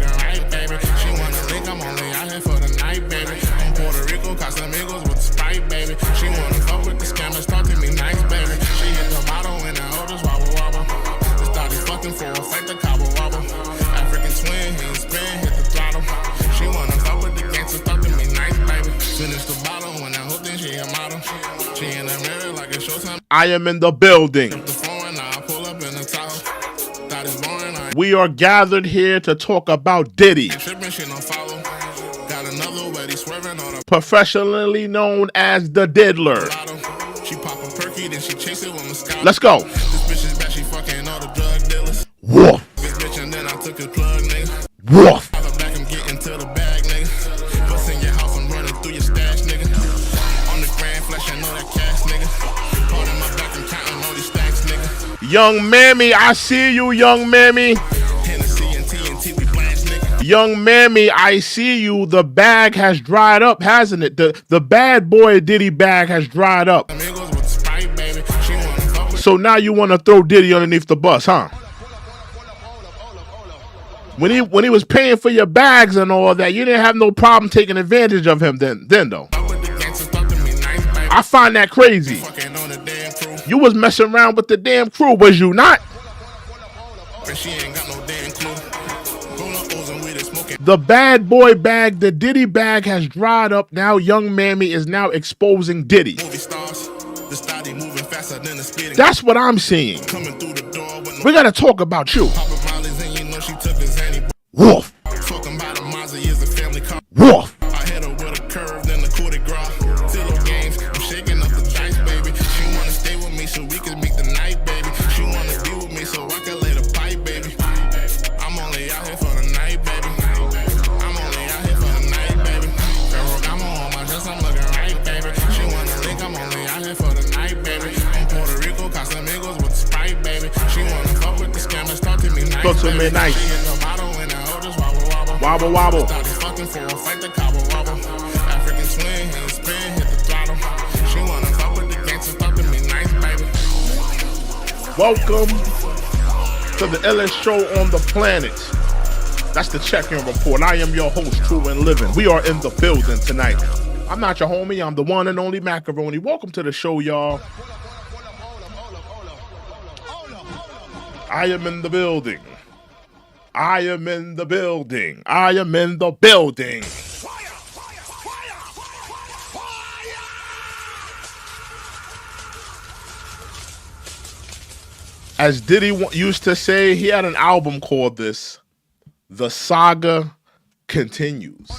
looking right, baby. She wanna link, I'm only out here for the night, baby. On Puerto Rico, Casamigos with the Sprite, baby. She wanna fuck with the scammers, talk to me nice, baby. She hit the bottle and the oldest wobble wobble. Just thought he fucking for a fight, the cobble wobble. African twin, he ain't spin, hit the throttle. She wanna fuck with the gangsters, talk to me nice, baby. Finish the bottle when I hope then she a model. She in the mirror like a showtime. I am in the building. We are gathered here to talk about Diddy, professionally known as the Diddler. Let's go. Woof. Woof. Young Mammy, I see you, young Mammy. Young Mammy, I see you. The bag has dried up, hasn't it? The bad boy Diddy bag has dried up. So now you want to throw Diddy underneath the bus, huh? When he was paying for your bags and all that, you didn't have no problem taking advantage of him then though. I find that crazy. You was messing around with the damn crew, was you not? The bad boy bag, the Diddy bag has dried up. Now Young Mammy is now exposing Diddy. That's what I'm seeing. We gotta talk about you. Woof. Woof. To midnight. Wobble wobble. Welcome to the illest show on the planet. That's the check-in report. I am your host, True and Livin. We are in the building tonight. I'm not your homie. I'm the one and only Macaroni. Welcome to the show, y'all. I am in the building. I am in the building. I am in the building. As Diddy used to say, he had an album called this, The Saga Continues.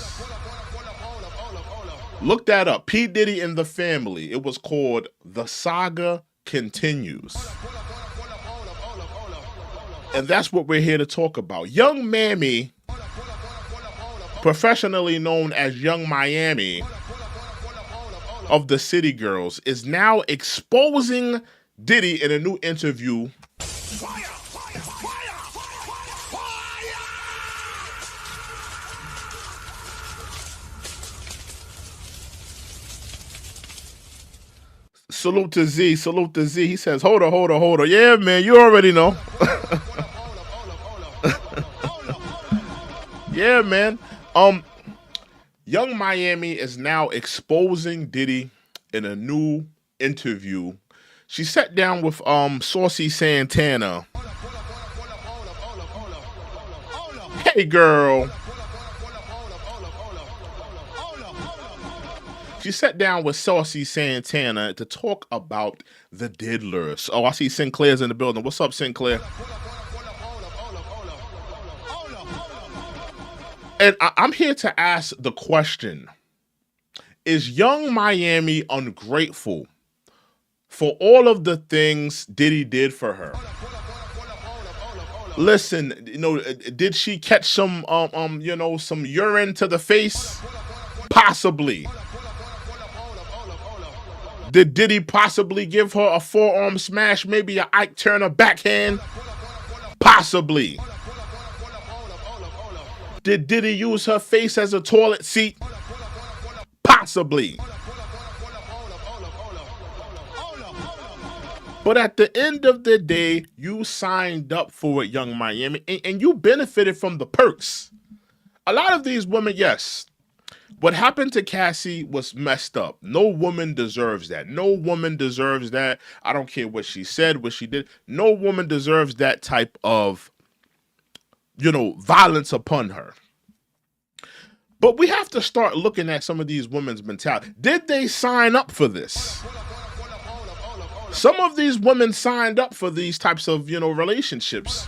Look that up. P. Diddy and the Family. It was called The Saga Continues. And that's what we're here to talk about. Young Mammy, professionally known as Young Miami of the City Girls, is now exposing Diddy in a new interview. Salute to Z, salute to Z. He says, hold on. Yeah, man, you already know. Yeah, man. Young Miami is now exposing Diddy in a new interview. She sat down with Saucy Santana. Hey, girl. She sat down with Saucy Santana to talk about the Diddlers. Oh, I see Sinclair's in the building. What's up, Sinclair? And I'm here to ask the question, is Young Miami ungrateful for all of the things Diddy did for her? Listen, did she catch some urine to the face? Possibly. Did Diddy possibly give her a forearm smash, maybe a Ike Turner backhand? Possibly. Did Diddy use her face as a toilet seat? Possibly. But at the end of the day, you signed up for it, Young Miami, and you benefited from the perks. a lot of these women, yes. What happened to Cassie was messed up. No woman deserves that. No woman deserves that. I don't care what she said, what she did. No woman deserves that type of, violence upon her. But we have to start looking at some of these women's mentality. Did they sign up for this? Some of these women signed up for these types of, relationships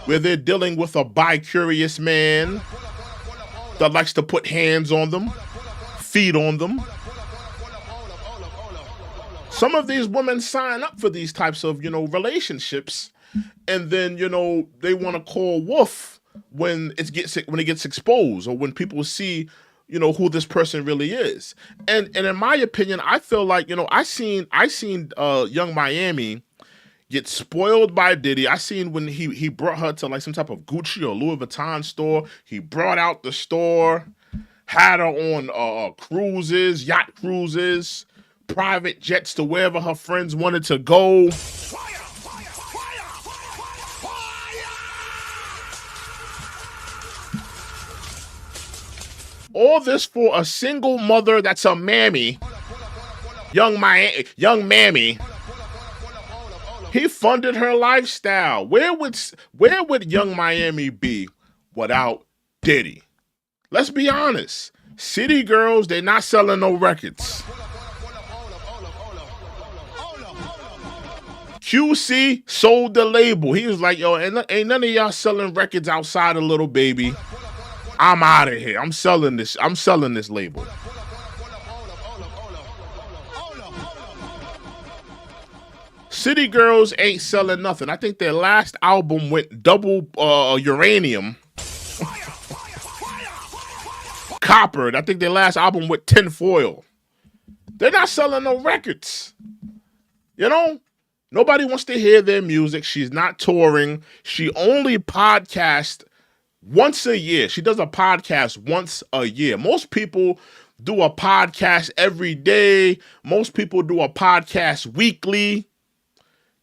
where they're dealing with a bi-curious man that likes to put hands on them, feed on them. Some of these women sign up for these types of, relationships, and then, they want to call wolf when it gets exposed, or when people see, who this person really is. And in my opinion, I feel like, I seen Young Miami get spoiled by Diddy. I seen when he brought her to like some type of Gucci or Louis Vuitton store. He brought out the store, had her on cruises, yacht cruises, private jets to wherever her friends wanted to go. All this for a single mother that's a mammy, young mammy. He funded her lifestyle. Where would Young Miami be without Diddy? Let's be honest. City girls, they're not selling no records. QC sold the label. He was like, yo, ain't none of y'all selling records outside of Little Baby. I'm out of here. I'm selling this label. City girls ain't selling nothing. I think their last album went double uranium. Copper. I think their last album went tinfoil. They're not selling no records. Nobody wants to hear their music. She's not touring. She only podcasts once a year. She does a podcast once a year. Most people do a podcast every day. Most people do a podcast weekly.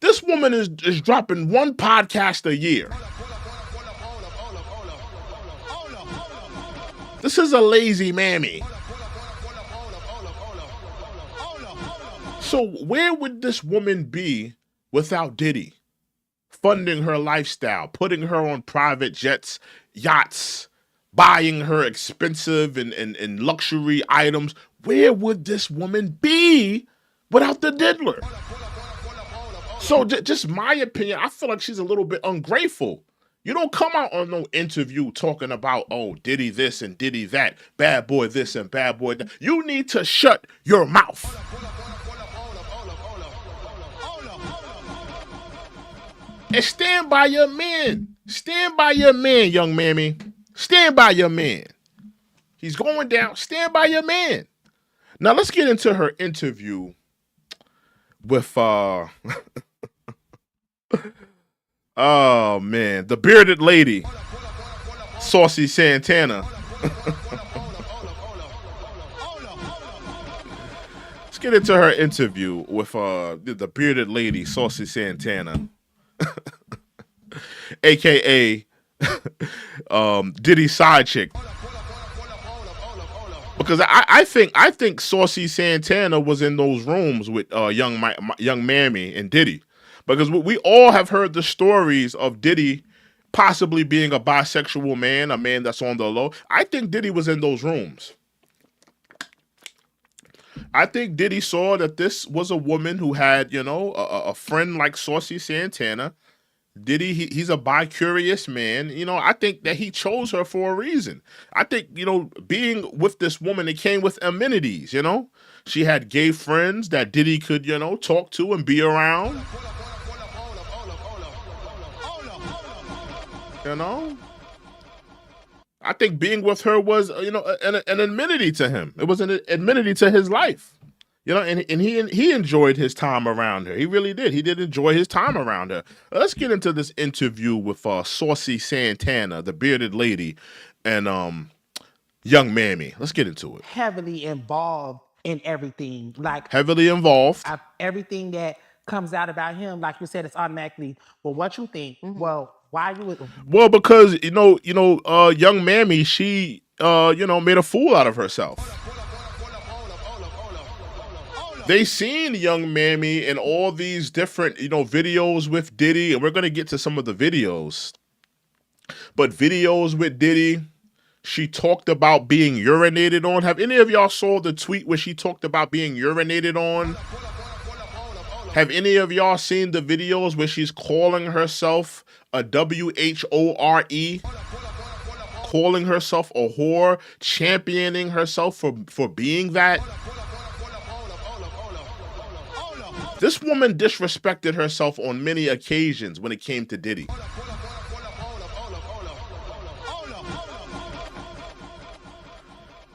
This woman is dropping one podcast a year. This is a lazy mammy. So where would this woman be without Diddy? Funding her lifestyle, putting her on private jets, yachts, buying her expensive and luxury items. Where would this woman be without the diddler? So just my opinion, I feel like she's a little bit ungrateful. You don't come out on no interview talking about, oh, Diddy this and Diddy that, bad boy this and bad boy that. You need to shut your mouth. And stand by your man. Stand by your man, young mammy. Stand by your man. He's going down. Stand by your man. Now let's get into her interview with oh man, the bearded lady, Saucy Santana. Let's get into her interview with the bearded lady, Saucy Santana. AKA Diddy's side chick. Because I think Saucy Santana was in those rooms with young Mammy and Diddy. Because we all have heard the stories of Diddy possibly being a bisexual man, a man that's on the low. I think Diddy was in those rooms. I think Diddy saw that this was a woman who had, a friend like Saucy Santana. Diddy, he's a bi-curious man. I think that he chose her for a reason. I think, being with this woman, it came with amenities, She had gay friends that Diddy could, talk to and be around. I think being with her was, an amenity to him. It was an amenity to his life. And he enjoyed his time around her. He really did. He did enjoy his time around her. Let's get into this interview with Saucy Santana, the bearded lady, and young Mammy. Let's get into it. Heavily involved in everything. Heavily involved. Everything that comes out about him, like you said, it's automatically, well, what you think? Well, why you would Well, because young Mammy, she made a fool out of herself. They seen young Mammy in all these different videos with Diddy, and we're gonna get to some of the videos. But videos with Diddy, she talked about being urinated on. Have any of y'all saw the tweet where she talked about being urinated on? Have any of y'all seen the videos where she's calling herself a WHORE? Calling herself a whore, championing herself for being that? This woman disrespected herself on many occasions when it came to Diddy.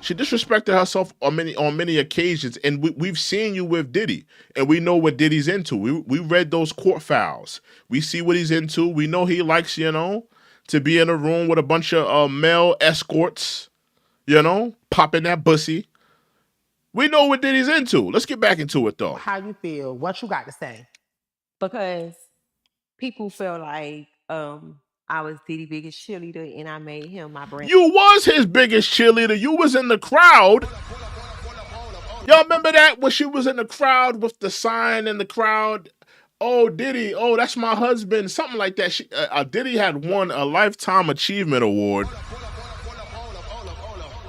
She disrespected herself on many occasions, and we've seen you with Diddy, and we know what Diddy's into. We read those court files. We see what he's into. We know he likes, to be in a room with a bunch of male escorts, popping that pussy. We know what Diddy's into. Let's get back into it, though. how you feel, what you got to say. Because people feel like I was Diddy's biggest cheerleader and I made him my brand. You was his biggest cheerleader. You was in the crowd. Y'all remember that when she was in the crowd with the sign in the crowd? Oh, Diddy. Oh, that's my husband. Something like that. Diddy had won a Lifetime Achievement Award.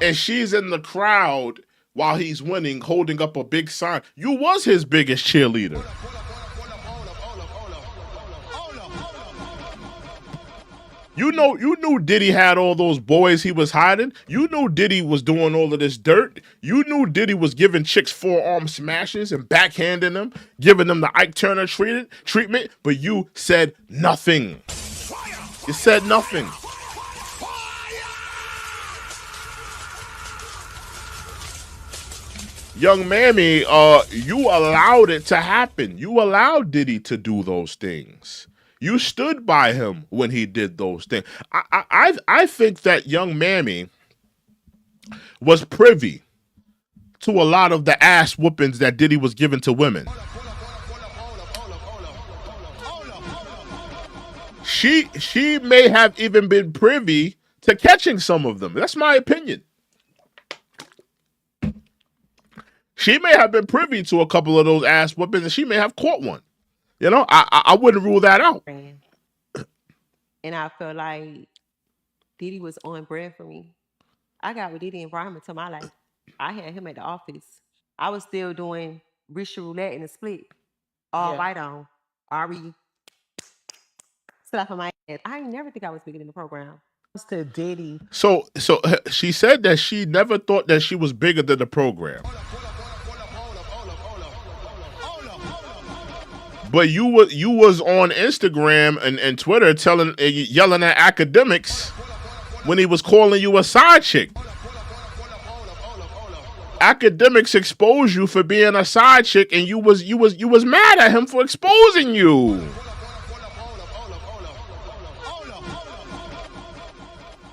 And she's in the crowd while he's winning, holding up a big sign. You was his biggest cheerleader. You knew Diddy had all those boys he was hiding. You knew Diddy was doing all of this dirt. You knew Diddy was giving chicks forearm smashes and backhanding them, giving them the Ike Turner treatment, but you said nothing. You said nothing. Young Mammy, you allowed it to happen. You allowed Diddy to do those things. You stood by him when he did those things. I think that young Mammy was privy to a lot of the ass whoopings that Diddy was giving to women. She may have even been privy to catching some of them. That's my opinion. She may have been privy to a couple of those ass whoopings, and she may have caught one. I wouldn't rule that out. And I feel like Diddy was on brand for me. I got with Diddy environment to my life. I had him at the office. I was still doing Rich Roulette in the split. All white on. Ari slap on my ass. I never think I was bigger than the program. To Diddy. So she said that she never thought that she was bigger than the program. But you was on Instagram and Twitter yelling at academics when he was calling you a side chick. Academics exposed you for being a side chick, and you was mad at him for exposing you.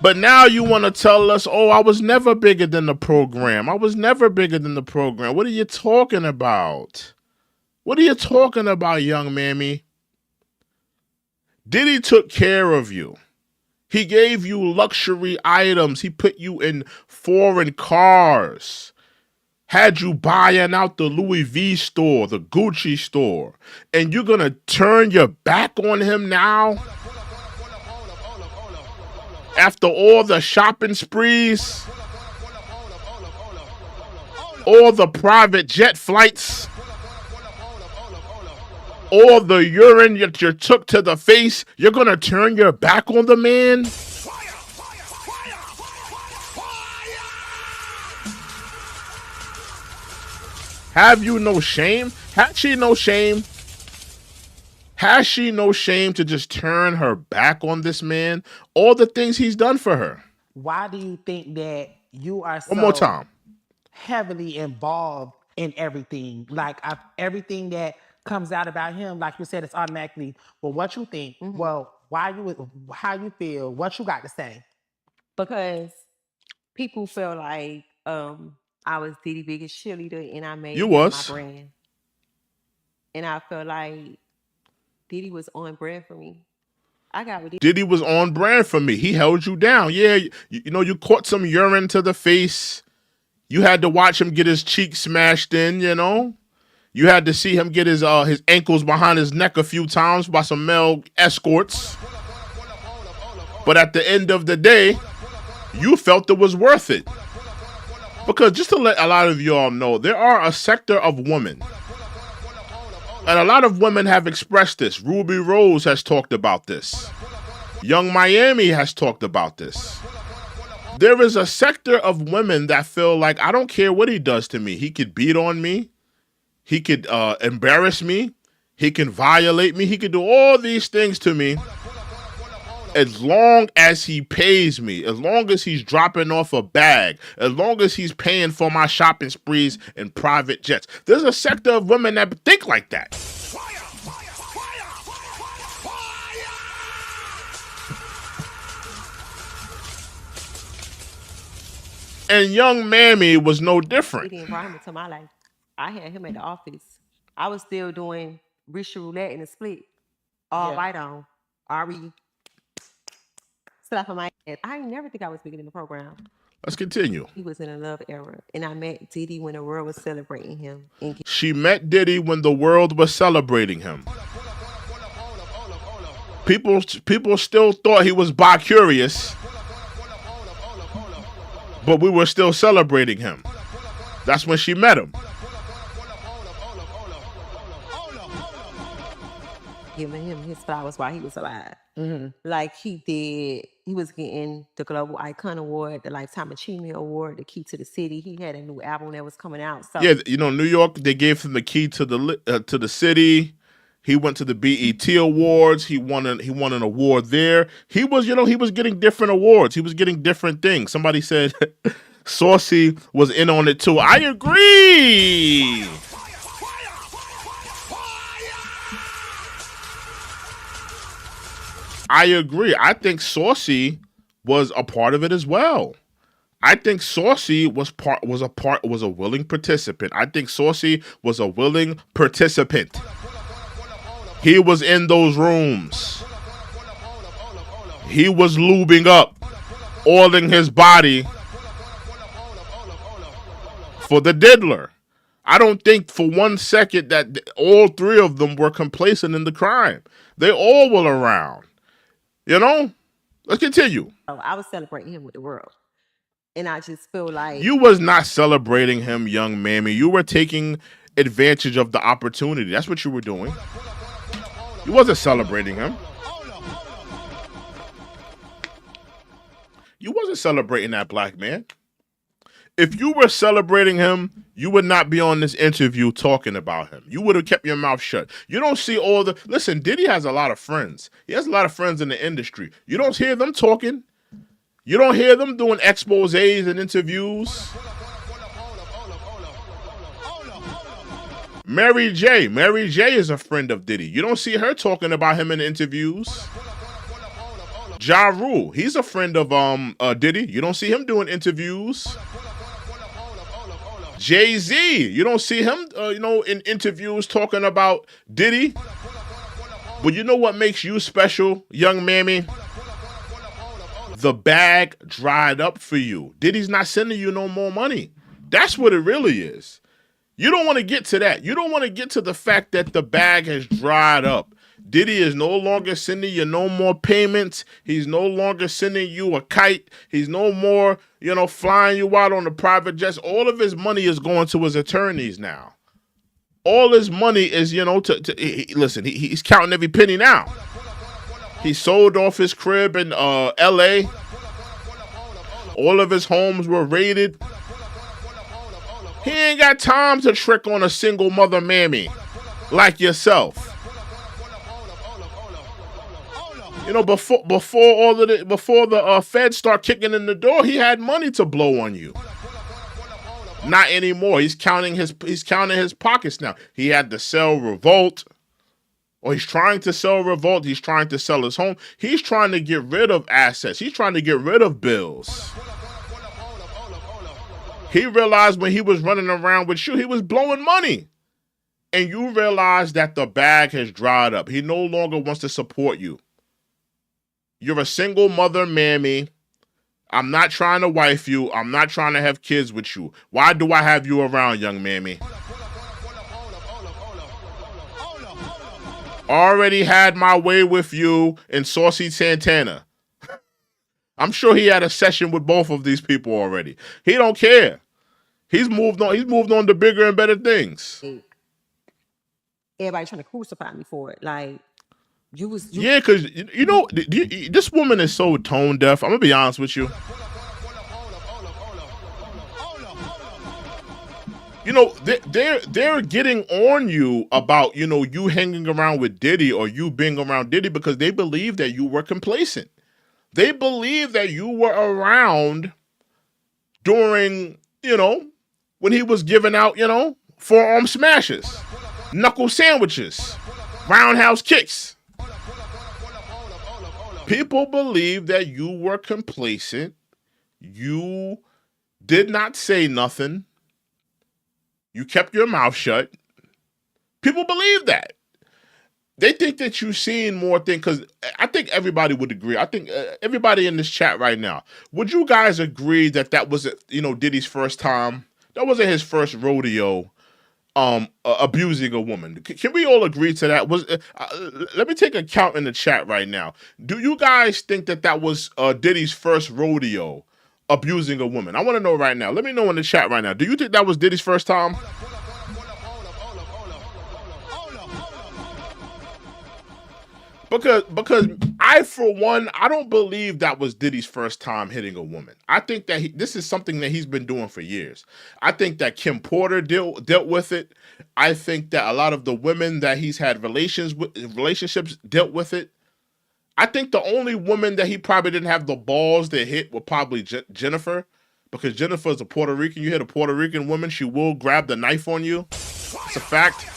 But now you want to tell us, oh, I was never bigger than the program. I was never bigger than the program. What are you talking about? What are you talking about, young Mammy? Diddy took care of you. He gave you luxury items. He put you in foreign cars. Had you buying out the Louis V store, the Gucci store. And you're going to turn your back on him now? After all the shopping sprees? All the private jet flights? All the urine that you took to the face, you're going to turn your back on the man? Have you no shame? Has she no shame? Has she no shame to just turn her back on this man? All the things he's done for her. Why do you think that you are so One more time. heavily involved in everything? Like everything that comes out about him, like you said, it's automatically, well, what you think? Well, how you feel? What you got to say? Because people feel like I was Diddy's biggest cheerleader and I made You him was. my brand. And I feel like Diddy was on brand for me. I got with Diddy was on brand for me. He held you down. Yeah, you caught some urine to the face. You had to watch him get his cheek smashed in, You had to see him get his ankles behind his neck a few times by some male escorts. But at the end of the day, you felt it was worth it. Because just to let a lot of y'all know, there are a sector of women. And a lot of women have expressed this. Ruby Rose has talked about this. Young Miami has talked about this. There is a sector of women that feel like, I don't care what he does to me. He could beat on me. He could embarrass me. He can violate me. He could do all these things to me. As long as he pays me, as long as he's dropping off a bag, as long as he's paying for my shopping sprees and private jets. There's a sector of women that think like that. And young Mammy was no different. the environment to my life. I had him at the office. I was still doing Rich Roulette in the split. All right on. Ari. Slap on my ass. I never think I was bigger than the program. Let's continue. He was in a love era. And I met Diddy when the world was celebrating him. She met Diddy when the world was celebrating him. People still thought he was bi-curious. But we were still celebrating him. That's when she met him. Giving him his flowers while he was alive. Like he was getting the Global Icon Award, the Lifetime Achievement Award, the Key to the City. He had a new album that was coming out. So yeah, New York, they gave him the key to the city. He went to the BET Awards. He won an award there. He was getting different awards. He was getting different things. Somebody said Saucy was in on it too. I agree. I agree. I think Saucy was a part of it as well. I think Saucy was a willing participant. I think Saucy was a willing participant. He was in those rooms. He was lubing up, oiling his body for the diddler. I don't think for 1 second that all three of them were complacent in the crime. They all were around. Let's continue. I was celebrating him with the world. And I just feel like... You was not celebrating him, young Mammy. You were taking advantage of the opportunity. That's what you were doing. You wasn't celebrating him. You wasn't celebrating that black man. If you were celebrating him, you would not be on this interview talking about him. You would have kept your mouth shut. You don't see all the... Listen, Diddy has a lot of friends. He has a lot of friends in the industry. You don't hear them talking. You don't hear them doing exposés and interviews. Mary J. Mary J is a friend of Diddy. You don't see her talking about him in interviews. Ja Rule, he's a friend of Diddy. You don't see him doing interviews. Jay-Z, you don't see him, in interviews talking about Diddy. But you know what makes you special, young Mammy? The bag dried up for you. Diddy's not sending you no more money. That's what it really is. You don't want to get to that. You don't want to get to the fact that the bag has dried up. Diddy is no longer sending you no more payments. He's no longer sending you a kite. He's no more, flying you out on the private jets. All of his money is going to his attorneys now. All his money is, listen, he's counting every penny now. He sold off his crib in L.A. All of his homes were raided. He ain't got time to trick on a single mother mammy like yourself. Before the feds start kicking in the door, he had money to blow on you. Not anymore. He's counting his pockets now. He had to sell Revolt. Or he's trying to sell Revolt. He's trying to sell his home. He's trying to get rid of assets. He's trying to get rid of bills. He realized when he was running around with you, he was blowing money. And you realize that the bag has dried up. He no longer wants to support you. You're a single mother, mammy. I'm not trying to wife you. I'm not trying to have kids with you. Why do I have you around, young mammy? Already had my way with you and Saucy Santana. I'm sure he had a session with both of these people already. He don't care. He's moved on. He's moved on to bigger and better things. Everybody trying to crucify me for it. Like, yeah, because you know this woman is so tone deaf. I'm gonna be honest with you. You know, they're getting on you about, you know, you hanging around with Diddy or you being around Diddy because they believe that you were complacent. They believe that you were around during, you know, when he was giving out, you know, forearm smashes, knuckle sandwiches, roundhouse kicks. People believe that you were complacent. You did not say nothing. You kept your mouth shut. People believe that. They think that you've seen more things, because I think everybody would agree. I think everybody in this chat right now, would you guys agree that that wasn't, you know, Diddy's first time? That wasn't his first rodeo abusing a woman. Can we all agree to that? Let me take a count in the chat right now. Do you guys think that that was Diddy's first rodeo abusing a woman? I want to know right now. Let me know in the chat right now. Do you think that was Diddy's first time? Because I, for one, I don't believe that was Diddy's first time hitting a woman. I think that this is something that he's been doing for years. I think that Kim Porter dealt with it. I think that a lot of the women that he's had relationships dealt with it. I think the only woman that he probably didn't have the balls to hit was probably Jennifer, because Jennifer is a Puerto Rican. You hit a Puerto Rican woman, she will grab the knife on you. It's a fact.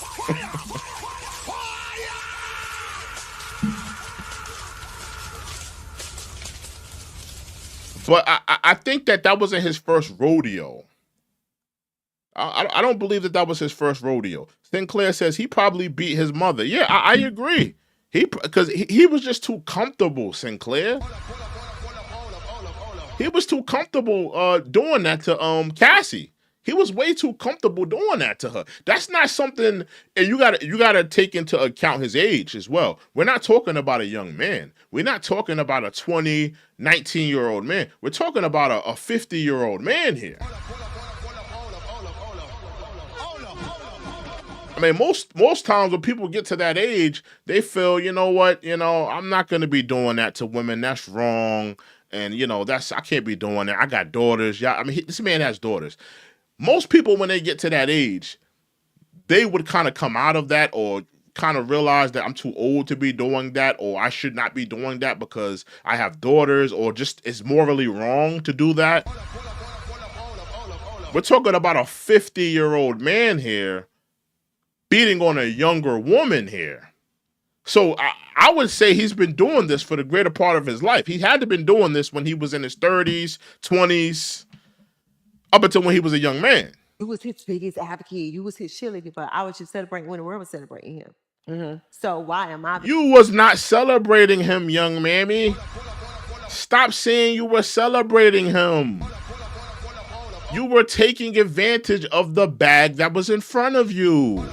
But I think that that wasn't his first rodeo. I don't believe that that was his first rodeo. Sinclair says he probably beat his mother. Yeah, I agree. Because he was just too comfortable, Sinclair. He was too comfortable doing that to Cassie. He was way too comfortable doing that to her. That's not something, and you gotta take into account his age as well. We're not talking about a young man. We're not talking about a 20, 19-year-old man. We're talking about a 50-year-old man here. I mean, most times when people get to that age, they feel, you know what, I'm not gonna be doing that to women. That's wrong, and I can't be doing that. I got daughters. Yeah, I mean, this man has daughters. Most people, when they get to that age, they would kind of come out of that or kind of realize that I'm too old to be doing that, or I should not be doing that because I have daughters, or just it's morally wrong to do that. We're talking about a 50-year-old man here beating on a younger woman here. So I would say he's been doing this for the greater part of his life. He had to have been doing this when he was in his 30s, 20s, up until when he was a young man. You was his biggest advocate. You was his cheerleader, but I was just celebrating when the world was celebrating him. Mm-hmm. So why am I? You was not celebrating him, young mammy. Stop saying you were celebrating him. You were taking advantage of the bag that was in front of you.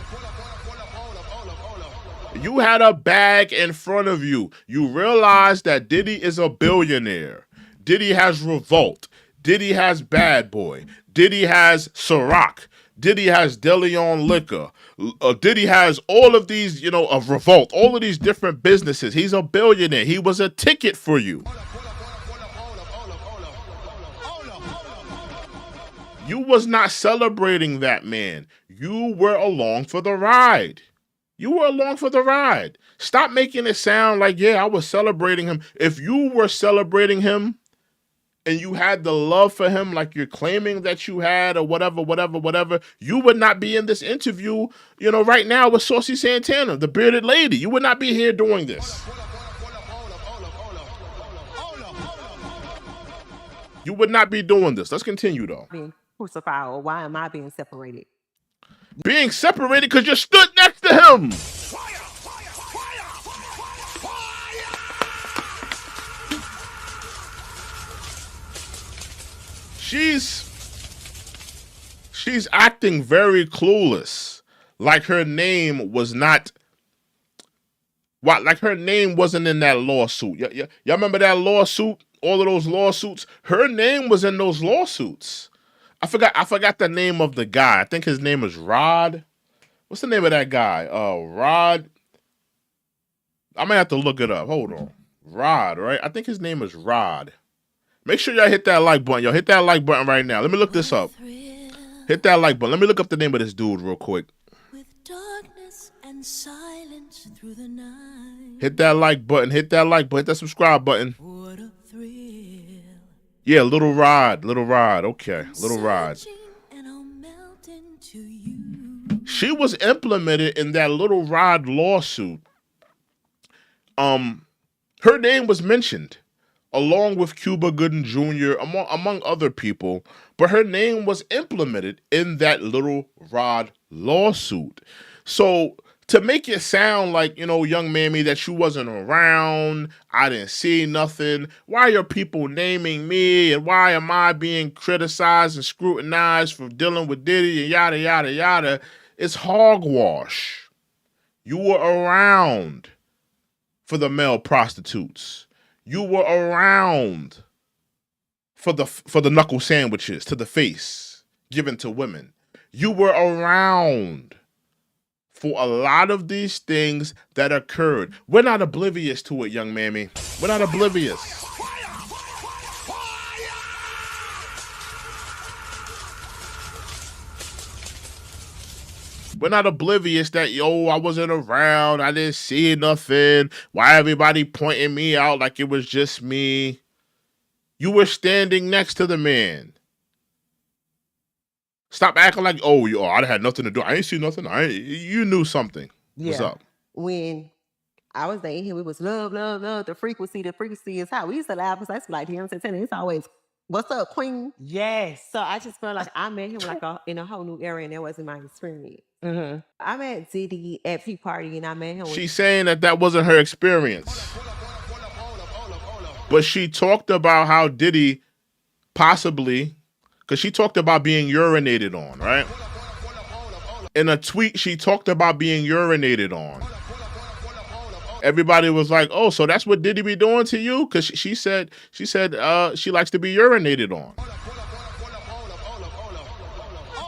You had a bag in front of you. You realized that Diddy is a billionaire. Diddy has Revolt. Diddy has Bad Boy. Diddy has Ciroc. Diddy has DeLeon Liquor. Diddy has all of these, of Revolt, all of these different businesses. He's a billionaire. He was a ticket for you. You was not celebrating that man. You were along for the ride. You were along for the ride. Stop making it sound like, yeah, I was celebrating him. If you were celebrating him, and you had the love for him like you're claiming that you had, or whatever, you would not be in this interview, right now with Saucy Santana, the bearded lady. You would not be here doing this. You would not be doing this. Let's continue, though. Being crucified, or why am I being separated? Being separated because you stood next to him. she's acting very clueless, like her name was not. What? Like her name wasn't in that lawsuit. Y'all remember that lawsuit? All of those lawsuits. Her name was in those lawsuits. I forgot the name of the guy. I think his name is Rod. What's the name of that guy? Rod. I might have to look it up. Hold on. Rod, right? I think his name is Rod. Make sure y'all hit that like button. Y'all hit that like button right now. Let me look this up. Hit that like button. Let me look up the name of this dude real quick. With darkness and silence through the night. Hit that like button. Hit that like button. Hit that subscribe button. What a thrill. Yeah, Lil Rod. Lil Rod. Okay. Lil Rod. She was implemented in that Lil Rod lawsuit. Her name was mentioned along with Cuba Gooding Jr. among other people, but her name was implemented in that Lil Rod lawsuit. So to make it sound like, young mammy, that you wasn't around, I didn't see nothing, why are people naming me and why am I being criticized and scrutinized for dealing with Diddy and yada, yada, yada, it's hogwash. You were around for the male prostitutes. You were around for the knuckle sandwiches to the face given to women. You were around for a lot of these things that occurred. We're not oblivious to it, young mammy. We're not oblivious. We're not oblivious that, I wasn't around. I didn't see nothing. Why everybody pointing me out like it was just me? You were standing next to the man. Stop acting like, I had nothing to do. I ain't see nothing. You knew something. Yeah. What's up? When I was dating him, it was love, love, love. The frequency is high. We used to laugh because I like him. It's always, what's up, queen? Yes. So I just felt like I met him in a whole new era, and that wasn't my experience. Mm-hmm. I met Diddy at P Party, and I met him. She's saying that wasn't her experience. But she talked about how Diddy possibly, because she talked about being urinated on, right? In a tweet, she talked about being urinated on. Everybody was like, "Oh, so that's what Diddy be doing to you?" Because she said she likes to be urinated on.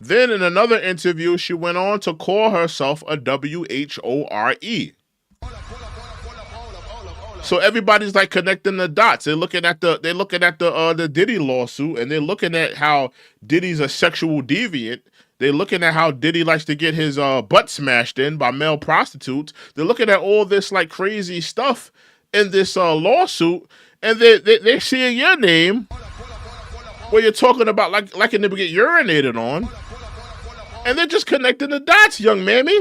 Then in another interview, she went on to call herself a WHORE. So everybody's like connecting the dots. They're looking at the Diddy lawsuit, and they're looking at how Diddy's a sexual deviant. They're looking at how Diddy likes to get his butt smashed in by male prostitutes. They're looking at all this like crazy stuff in this lawsuit, and they're seeing your name where you're talking about like a nigga get urinated on, and they're just connecting the dots, young mammy.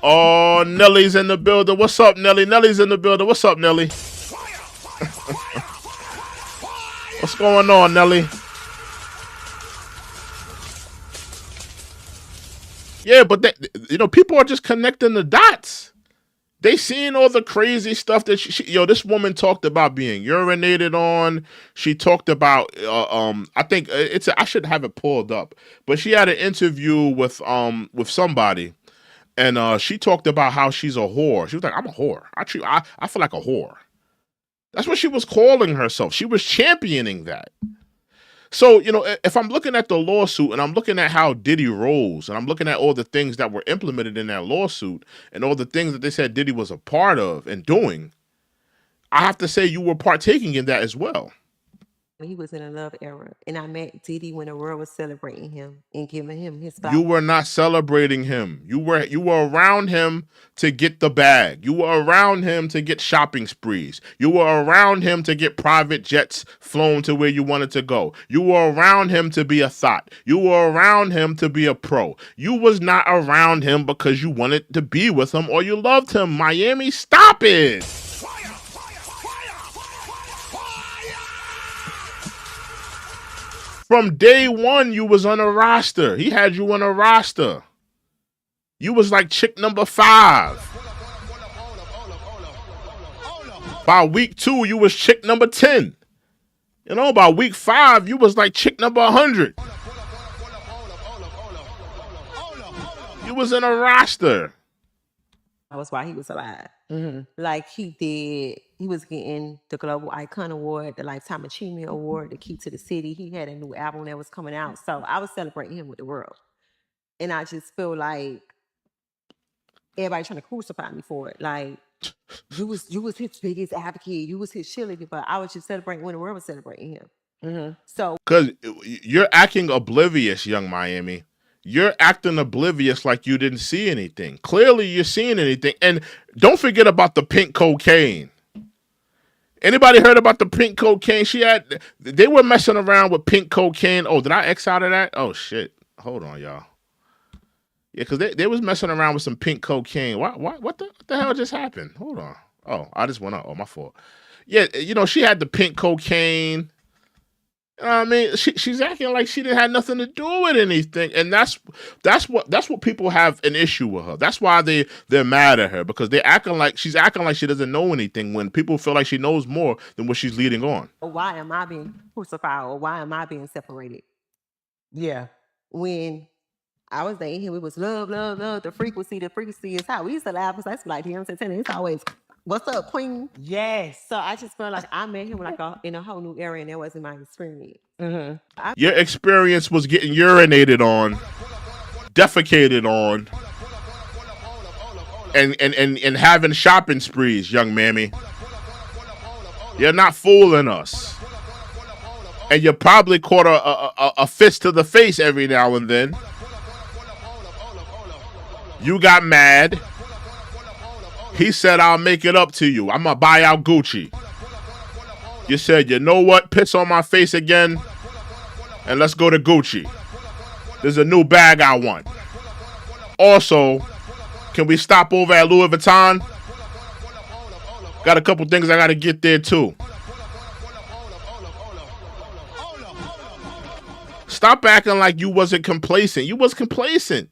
Oh, Nelly's in the building. What's up, Nelly? Nelly's in the building. What's up, Nelly? What's going on, Nelly? Yeah, but people are just connecting the dots. They seeing all the crazy stuff that this woman talked about being urinated on. She talked about, I think I should have it pulled up, but she had an interview with somebody. And she talked about how she's a whore. She was like, "I'm a whore. I feel like a whore." That's what she was calling herself. She was championing that. So, if I'm looking at the lawsuit and I'm looking at how Diddy rolls and I'm looking at all the things that were implemented in that lawsuit and all the things that they said Diddy was a part of and doing, I have to say you were partaking in that as well. He was in a love era, and I met Diddy when the world was celebrating him and giving him his spot. You were not celebrating him. You were around him to get the bag. You were around him to get shopping sprees. You were around him to get private jets flown to where you wanted to go. You were around him to be a thought. You were around him to be a pro. You was not around him because you wanted to be with him or you loved him. Miami, stop it. From day one, you was on a roster. He had you on a roster. You was like chick number 5. By week 2, you was chick number 10. You know, by week 5, you was like chick number 100. You was in a roster. That was why he was alive. Like he was getting the Global Icon Award, the Lifetime Achievement Award, the Key to the City. He had a new album that was coming out. So I was celebrating him with the world. And I just feel like everybody trying to crucify me for it. Like, you was his biggest advocate. You was his cheerleader. But I was just celebrating when the world was celebrating him. So, because you're acting oblivious, Young Miami. You're acting oblivious like you didn't see anything. Clearly, you're seeing anything. And don't forget about the pink cocaine. Anybody heard about the pink cocaine? They were messing around with pink cocaine. Oh, did I X out of that? Oh, shit. Hold on, y'all. Yeah, because they was messing around with some pink cocaine. What the hell just happened? Hold on. Oh, I just went up. Oh, my fault. Yeah, you know, she had the pink cocaine. I mean, she's acting like she didn't have nothing to do with anything, and that's what people have an issue with her. That's why they're mad at her, because she's acting like she doesn't know anything when people feel like she knows more than what she's leading on. why am I being crucified, or why am I being separated? Yeah. When I was dating him, it was love, love, love. The frequency is high. We used to laugh because that's like him saying it's always, "What's up, queen?" Yes. So I just felt like I met him like in a whole new era, and that wasn't my experience. Your experience was getting urinated on, defecated on, and having shopping sprees, Young Mammy. You're not fooling us. And you probably caught a fist to the face every now and then. You got mad. He said, "I'll make it up to you. I'm going to buy out Gucci." You said, "You know what? Piss on my face again, and let's go to Gucci. There's a new bag I want. Also, can we stop over at Louis Vuitton? Got a couple things I got to get there, too." Stop acting like you wasn't complacent. You was complacent.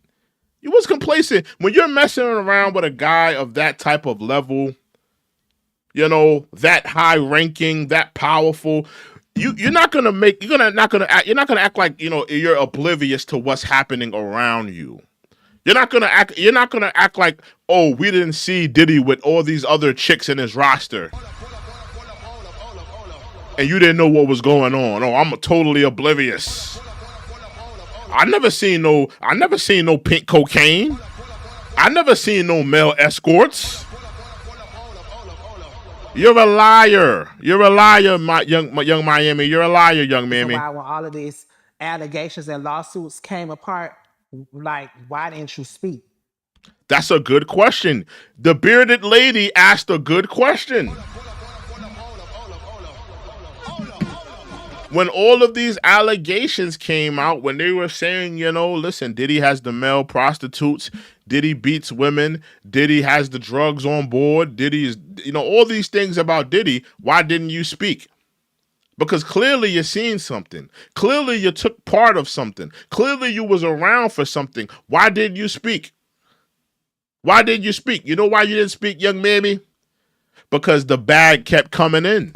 You was complacent. When you're messing around with a guy of that type of level, you know, that high ranking, that powerful, you're not gonna act like, you know, you're oblivious to what's happening around you. You're not gonna act like, "Oh, we didn't see Diddy with all these other chicks in his roster, and you didn't know what was going on. Oh, I'm totally oblivious. I never seen no pink cocaine. I never seen no male escorts." You're a liar. You're a liar, young Miami. You're a liar, Young Mammy. Why, when all of these allegations and lawsuits came apart, like, why didn't you speak? That's a good question. The bearded lady asked a good question. When all of these allegations came out, when they were saying, you know, listen, Diddy has the male prostitutes, Diddy beats women, Diddy has the drugs on board, Diddy is, you know, all these things about Diddy, why didn't you speak? Because clearly you're seeing something. Clearly you took part of something. Clearly you was around for something. Why didn't you speak? Why didn't you speak? You know why you didn't speak, Young Mammy? Because the bag kept coming in.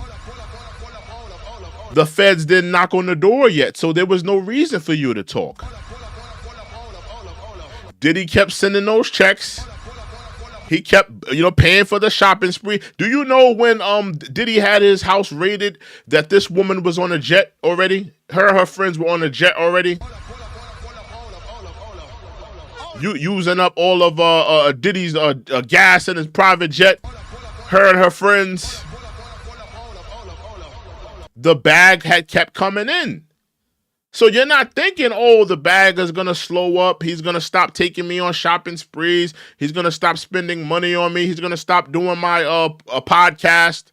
The feds didn't knock on the door yet, so there was no reason for you to talk. Diddy kept sending those checks. He kept, you know, paying for the shopping spree. Do you know when Diddy had his house raided that this woman was on a jet already? Her and her friends were on a jet already. You using up all of Diddy's gas in his private jet. Her and her friends. The bag had kept coming in. So you're not thinking, oh, the bag is going to slow up. He's going to stop taking me on shopping sprees. He's going to stop spending money on me. He's going to stop doing my podcast.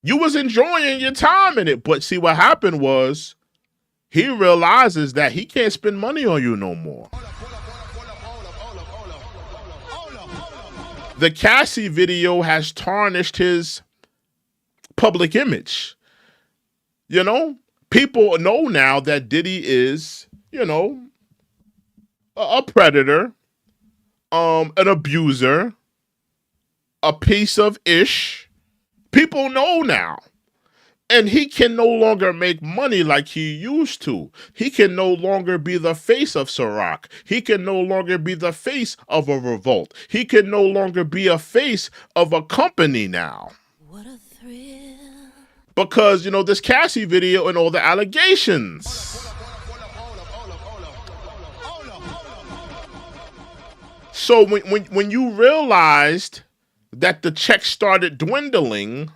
You was enjoying your time in it. But see, what happened was he realizes that he can't spend money on you no more. The Cassie video has tarnished his public image. You know, people know now that Diddy is, you know, a predator, an abuser, a piece of ish. People know now. And he can no longer make money like he used to. He can no longer be the face of Ciroc. He can no longer be the face of a revolt. He can no longer be a face of a company now. What a thrill. Because, this Cassie video and all the allegations. So when you realized that the checks started dwindling,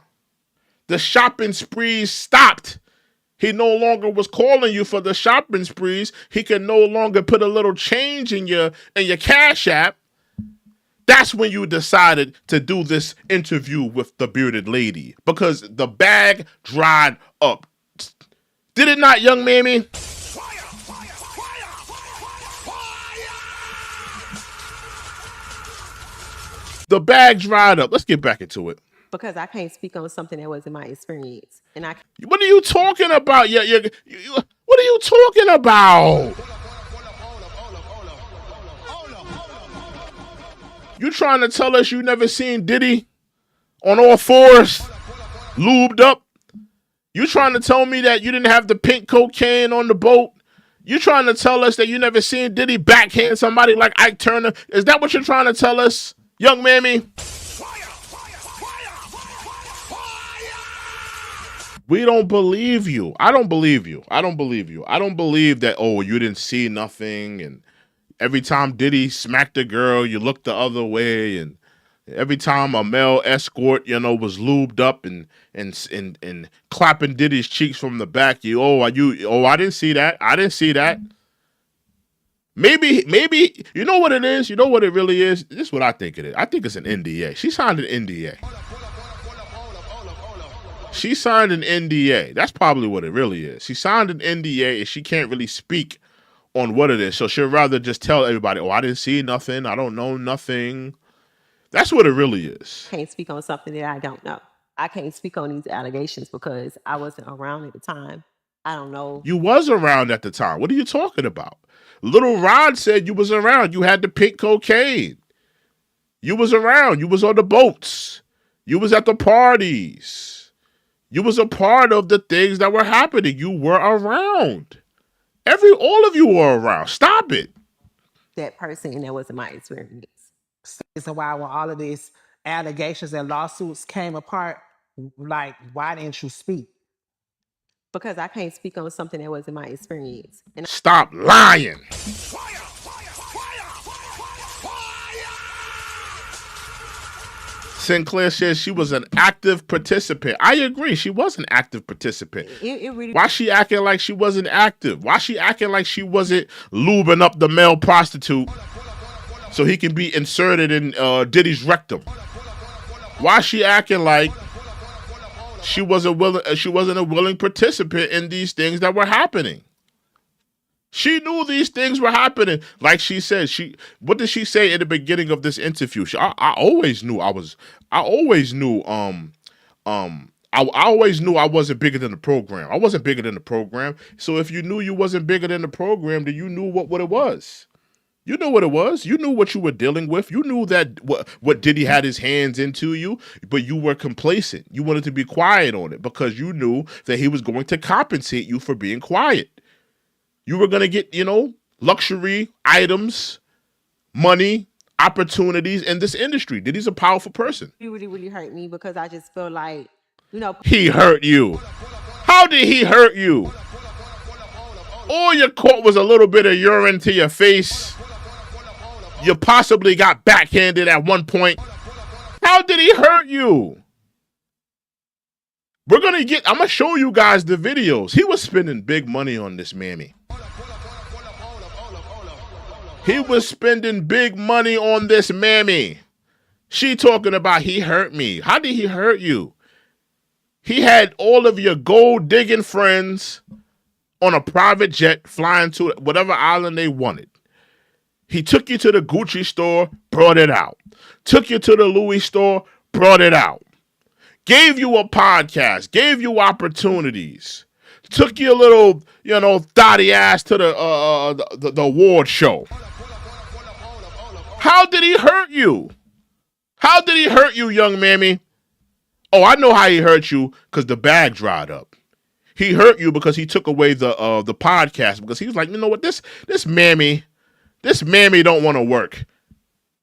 the shopping sprees stopped. He no longer was calling you for the shopping sprees. He can no longer put a little change in your Cash App. That's when you decided to do this interview with the bearded lady, because the bag dried up. Did it not, young mammy? The bag dried up. Let's get back into it. Because I can't speak on something that wasn't my experience. And What are you talking about? What are you talking about? You trying to tell us you never seen Diddy on all fours, lubed up? You trying to tell me that you didn't have the pink cocaine on the boat? You trying to tell us that you never seen Diddy backhand somebody like Ike Turner? Is that what you're trying to tell us, young mammy? We don't believe you. I don't believe you. I don't believe you. I don't believe that, you didn't see nothing, and every time Diddy smacked a girl, you looked the other way, and every time a male escort, was lubed up and clapping Diddy's cheeks from the back, I didn't see that. I didn't see that. Maybe, you know what it is? You know what it really is? This is what I think it is. I think it's an NDA. She signed an NDA. She signed an NDA. That's probably what it really is. She signed an NDA and she can't really speak on what it is. So she'll rather just tell everybody, I didn't see nothing. I don't know nothing. That's what it really is. can't speak on something that I don't know. I can't speak on these allegations because I wasn't around at the time. I don't know. You was around at the time. What are you talking about? Lil Rod said you was around. You had the pink cocaine. You was around. You was on the boats. You was at the parties. You was a part of the things that were happening. You were around. All of you were around. Stop it. That person, that wasn't my experience. So why, when all of these allegations and lawsuits came apart, like, why didn't you speak? Because I can't speak on something that wasn't my experience. And Stop lying. Sinclair says she was an active participant. I agree. She was an active participant. it really. Why she acting like she wasn't active? Why she acting like she wasn't lubing up the male prostitute so he can be inserted in Diddy's rectum? Why she acting like she wasn't a willing participant in these things that were happening? She knew these things were happening. Like she said, what did she say in the beginning of this interview? I always knew I always knew I wasn't bigger than the program. I wasn't bigger than the program. So if you knew you wasn't bigger than the program, then you knew what it was. You knew what it was. You knew what you were dealing with. You knew that what Diddy had his hands into you, but you were complacent. You wanted to be quiet on it because you knew that he was going to compensate you for being quiet. You were going to get, luxury items, money, opportunities in this industry. Diddy's a powerful person. It really, really hurt me because I just feel like, He hurt you. How did he hurt you? All you caught was a little bit of urine to your face. You possibly got backhanded at one point. How did he hurt you? I'm going to show you guys the videos. He was spending big money on this mammy. He was spending big money on this mammy. She talking about he hurt me. How did he hurt you? He had all of your gold digging friends on a private jet flying to whatever island they wanted. He took you to the Gucci store, brought it out. Took you to the Louis store, brought it out. Gave you a podcast, gave you opportunities. Took you a little, thotty ass to the award show. How did he hurt you? How did he hurt you, young mammy? Oh, I know how he hurt you, because the bag dried up. He hurt you because he took away the podcast, because he was like, you know what, this mammy don't want to work.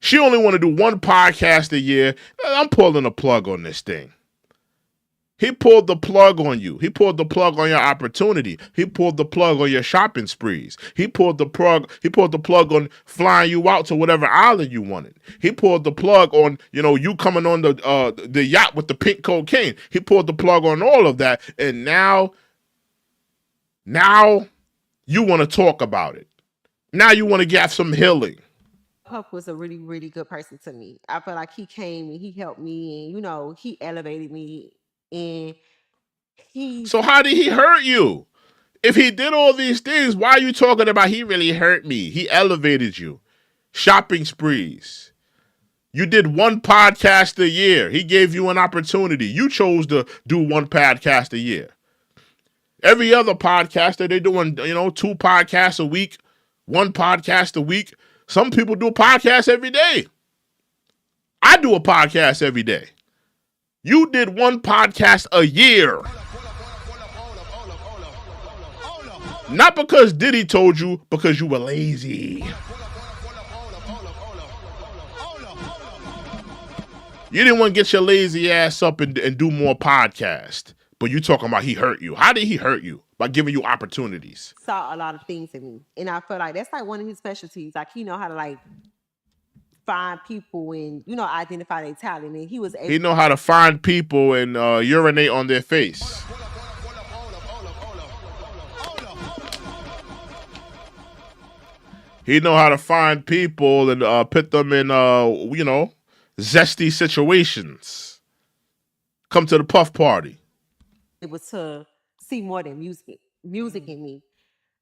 She only want to do one podcast a year. I'm pulling a plug on this thing. He pulled the plug on you. He pulled the plug on your opportunity. He pulled the plug on your shopping sprees. He pulled the plug on flying you out to whatever island you wanted. He pulled the plug on, you coming on the yacht with the pink cocaine. He pulled the plug on all of that. And now you want to talk about it. Now you want to get some healing. Puff was a really, really good person to me. I feel like he came and he helped me, and he elevated me. And So how did he hurt you? If he did all these things, why are you talking about he really hurt me? He elevated you. Shopping sprees. You did one podcast a year. He gave you an opportunity. You chose to do one podcast a year. Every other podcaster, they're doing, 2 podcasts a week, 1 podcast a week. Some people do podcasts every day. I do a podcast every day. You did 1 podcast a year. Not because Diddy told you, because you were lazy. You didn't want to get your lazy ass up and do more podcasts. But you talking about he hurt you. How did he hurt you? By giving you opportunities. Saw a lot of things in me. And I feel like that's like one of his specialties. Like he know how to find people and, identify their talent. And he was able He know how to find people and urinate on their face. He know how to find people and put them in, zesty situations. Come to the puff party. It was to see more than music in me.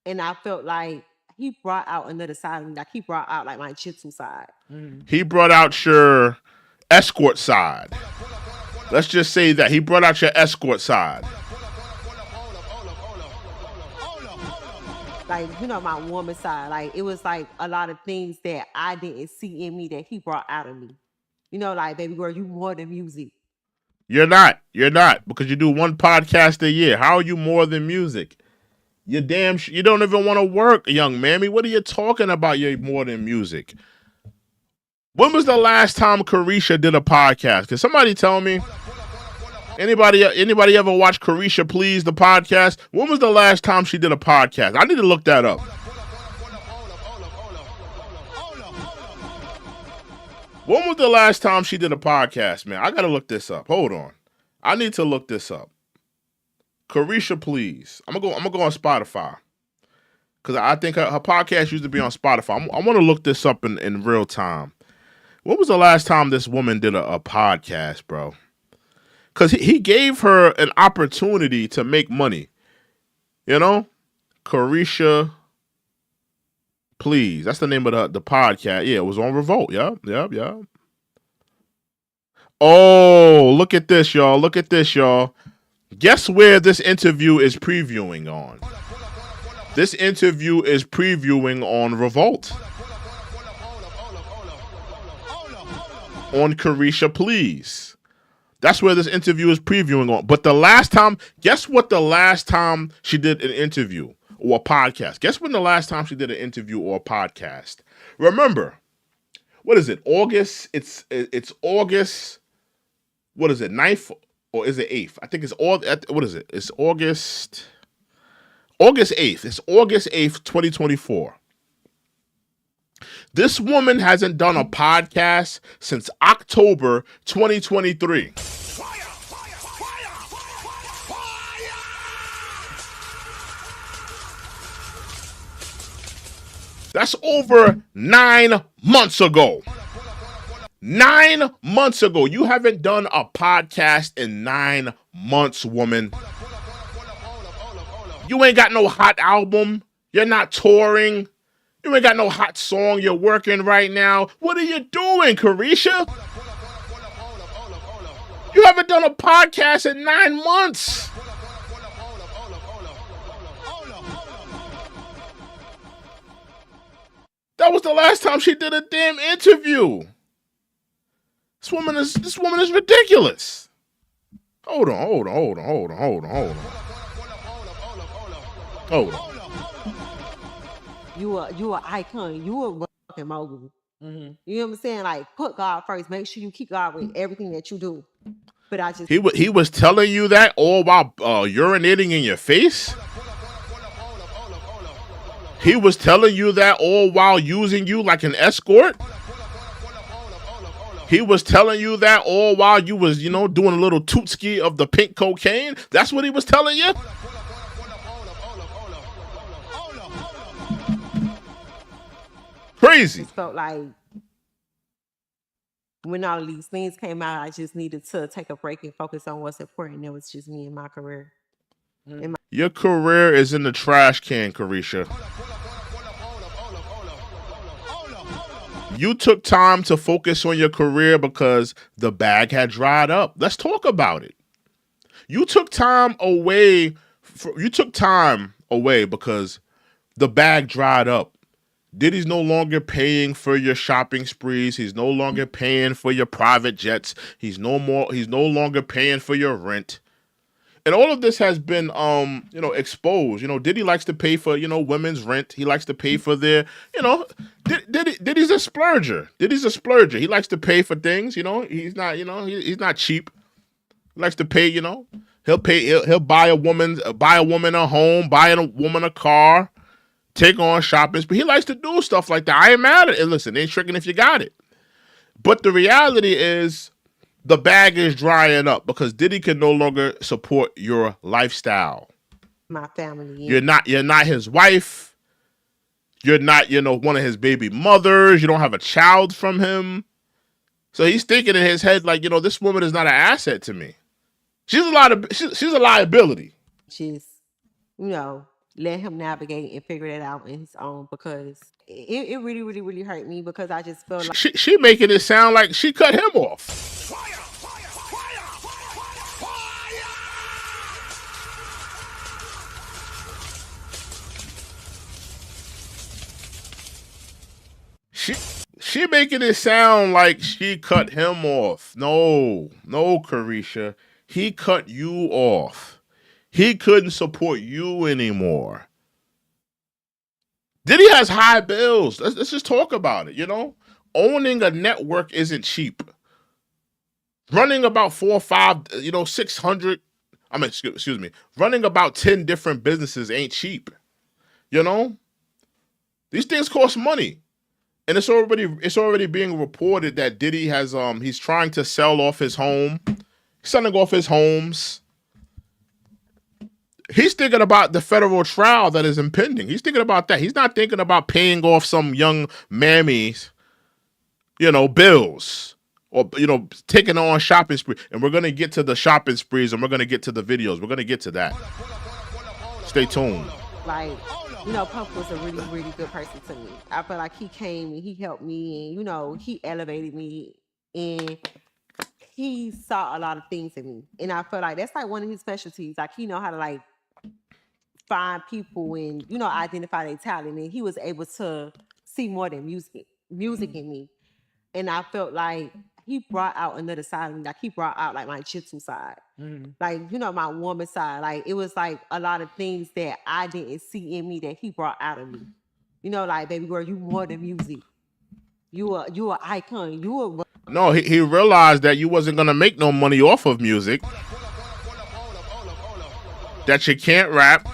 And I felt like he brought out another side of me. Like he brought out my jitsu side. He brought out your escort side. Let's just say that. He brought out your escort side. My woman side. It was a lot of things that I didn't see in me that he brought out of me. Baby girl, you more than music. You're not, because you do 1 podcast a year. How are you more than music? You don't even want to work, young mammy. What are you talking about? You're more than music. When was the last time Carisha did a podcast? Can somebody tell me? Anybody ever watch Carisha Please, the podcast? When was the last time she did a podcast? I need to look that up. When was the last time she did a podcast, man? I got to look this up. Hold on. I need to look this up. Carisha Please. I'm going to go on Spotify. Because I think her podcast used to be on Spotify. I want to look this up in real time. When was the last time this woman did a podcast, bro? Because he gave her an opportunity to make money. Carisha Please. That's the name of the podcast. Yeah, it was on Revolt. Yeah. Oh, look at this, y'all. Guess where this interview is previewing on? This interview is previewing on Revolt. On Carisha Please. That's where this interview is previewing on. But guess what the last time she did an interview or a podcast? Guess when the last time she did an interview or a podcast? Remember, what is it? August? It's August. What is it? 9th or is it 8th? I think it's what is it? It's August 8th. It's August 8th, 2024. This woman hasn't done a podcast since October 2023. That's over 9 months ago. 9 months ago. You haven't done a podcast in 9 months, woman. You ain't got no hot album. You're not touring. You ain't got no hot song. You're working right now. What are you doing, Carisha? You haven't done a podcast in 9 months. That was the last time she did a damn interview. This woman is ridiculous. Hold on. You a icon. You a fucking mogul. You know what I'm saying? Like, put God first. Make sure you keep God with everything that you do. But I just He was telling you that all while urinating in your face. He was telling you that all while using you like an escort. He was telling you that all while you was, doing a little tootski of the pink cocaine. That's what he was telling you. Crazy. just felt like when all of these things came out, I just needed to take a break and focus on what's important. It was just me and my career. Your career is in the trash can, Carisha. You took time to focus on your career because the bag had dried up. Let's talk about it. You took time away because the bag dried up. Diddy's no longer paying for your shopping sprees. He's no longer paying for your private jets. He's no longer paying for your rent. And all of this has been, exposed. Diddy likes to pay for, women's rent. He likes to pay for their, Diddy's a splurger. He likes to pay for things. He's not, he's not cheap. He likes to pay. He'll buy a woman a home, buy a woman a car, take on shopping. But he likes to do stuff like that. I ain't mad at it. Listen, ain't tricking if you got it. But the reality is, the bag is drying up because Diddy can no longer support your lifestyle. My family. You're not his wife. You're not, one of his baby mothers. You don't have a child from him. So he's thinking in his head like, this woman is not an asset to me. She's a liability. Just, let him navigate and figure that out on his own, because it really, really, really hurt me, because I just felt like she making it sound like she cut him off. She making it sound like she cut him off. No, Carisha. He cut you off. He couldn't support you anymore. Diddy has high bills. Let's just talk about it, Owning a network isn't cheap. Running about 4 or 5, 600, excuse me. Running about 10 different businesses ain't cheap. These things cost money. And it's already being reported that Diddy has he's trying to sell off his home, selling off his homes. He's thinking about the federal trial that is impending. He's thinking about that. He's not thinking about paying off some young mammies, bills, or taking on shopping spree. And we're gonna get to the shopping sprees, and we're gonna get to the videos. We're gonna get to that. Stay tuned. Like, Puff was a really, really good person to me. I feel like he came and he helped me, and, he elevated me, and he saw a lot of things in me. And I feel like that's like one of his specialties. Like, he know how to like find people and, identify their talent. And he was able to see more than music in me. And I felt like he brought out another side of me. Like, he brought out like my jitsu side. Like, my woman side. Like, it was like a lot of things that I didn't see in me that he brought out of me. Like, baby girl, you more than music. You an icon. No, he realized that you wasn't gonna make no money off of music. That you can't rap.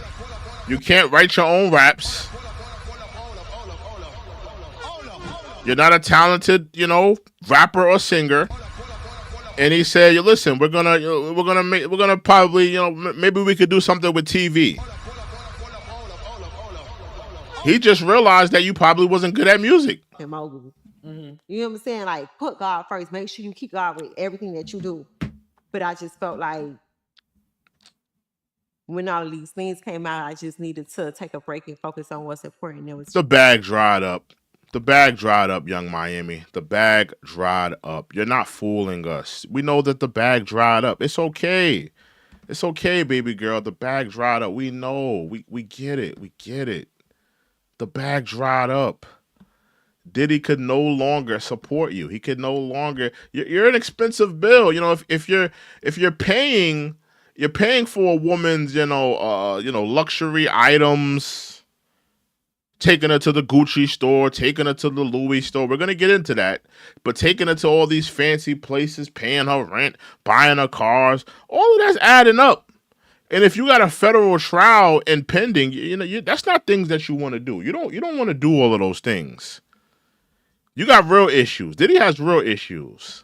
You can't write your own raps. You're not a talented, rapper or singer. And he said, "Listen, we're gonna probably, maybe we could do something with TV." He just realized that you probably wasn't good at music. You know what I'm saying? Like, put God first. Make sure you keep God with everything that you do. But I just felt like when all of these things came out, I just needed to take a break and focus on what's important. The bag dried up. The bag dried up, Young Miami. The bag dried up. You're not fooling us. We know that the bag dried up. It's okay. It's okay, baby girl. The bag dried up. We know. We get it. We get it. The bag dried up. Diddy could no longer support you. He could no longer. You're an expensive bill. You know, if you're paying for a woman's luxury items, taking her to the Gucci store, taking her to the Louis store. We're gonna get into that, but taking her to all these fancy places, paying her rent, buying her cars, all of that's adding up. And if you got a federal trial impending, that's not things that you want to do. You don't want to do all of those things. You got real issues. Diddy has real issues.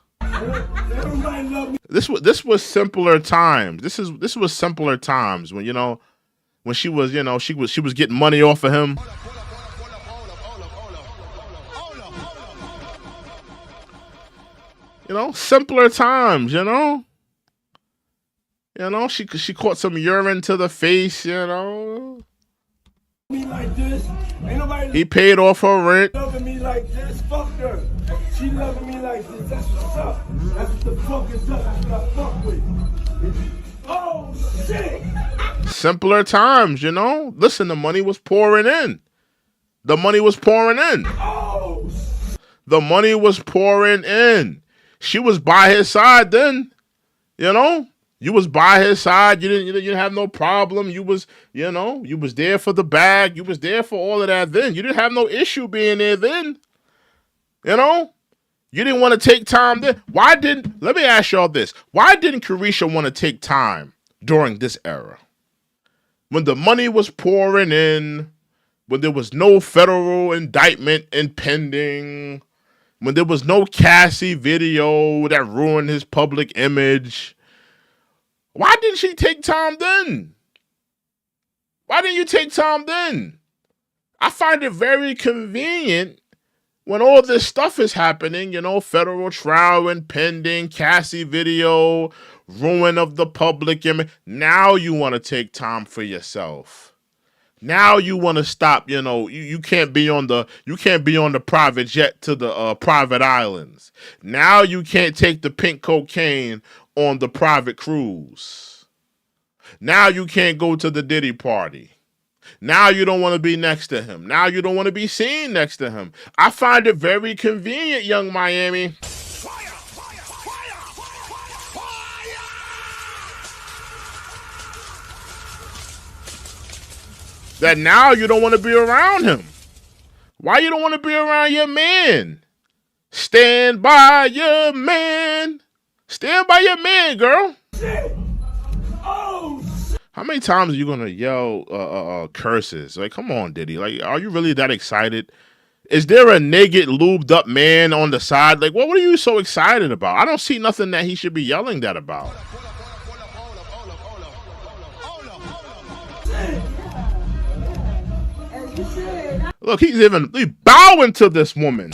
This was simpler times. This was simpler times when she was getting money off of him. Simpler times. She caught some urine to the face. He paid off her rent. Loving me like this, fuck her. She loving me like this, that's what's up. That's what the fuck is up, that's what I fuck with. Oh shit! Simpler times, Listen, the money was pouring in. The money was pouring in. Oh. The money was pouring in. She was by his side then, You was by his side. You didn't have no problem. You was there for the bag. You was there for all of that then. You didn't have no issue being there then. You didn't want to take time then. Let me ask y'all this. Why didn't Carisha want to take time during this era? When the money was pouring in, when there was no federal indictment impending, when there was no Cassie video that ruined his public image. Why didn't she take time then? Why didn't you take time then? I find it very convenient when all this stuff is happening, federal trial impending, Cassie video, ruin of the public image. Now you want to take time for yourself. Now you want to stop, you can't be on the private jet to the private islands. Now you can't take the pink cocaine on the private cruise. Now you can't go to the Diddy party. Now you don't want to be next to him. Now you don't want to be seen next to him. I find it very convenient, Young Miami. That now you don't want to be around him. Why you don't want to be around your man? Stand by your man. Stand by your man, girl. How many times are you gonna yell curses? Like, come on, Diddy. Like, are you really that excited? Is there a naked, lubed up man on the side? Like, what are you so excited about? I don't see nothing that he should be yelling that about. Look, he's bowing to this woman.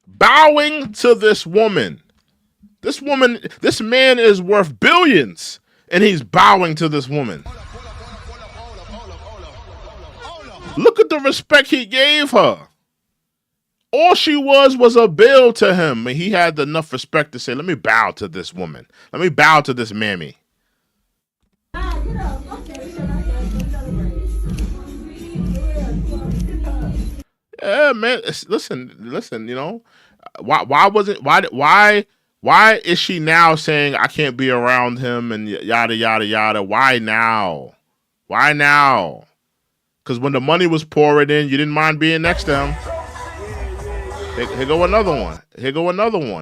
Bowing to this woman. This man is worth billions, and he's bowing to this woman. Look at the respect he gave her. All she was a bill to him, and he had enough respect to say, let me bow to this woman. Let me bow to this mammy. Yeah, man. Listen, why is she now saying I can't be around him and yada, yada, yada? Why now? Why now? Because when the money was pouring in, you didn't mind being next to him. Here go another one.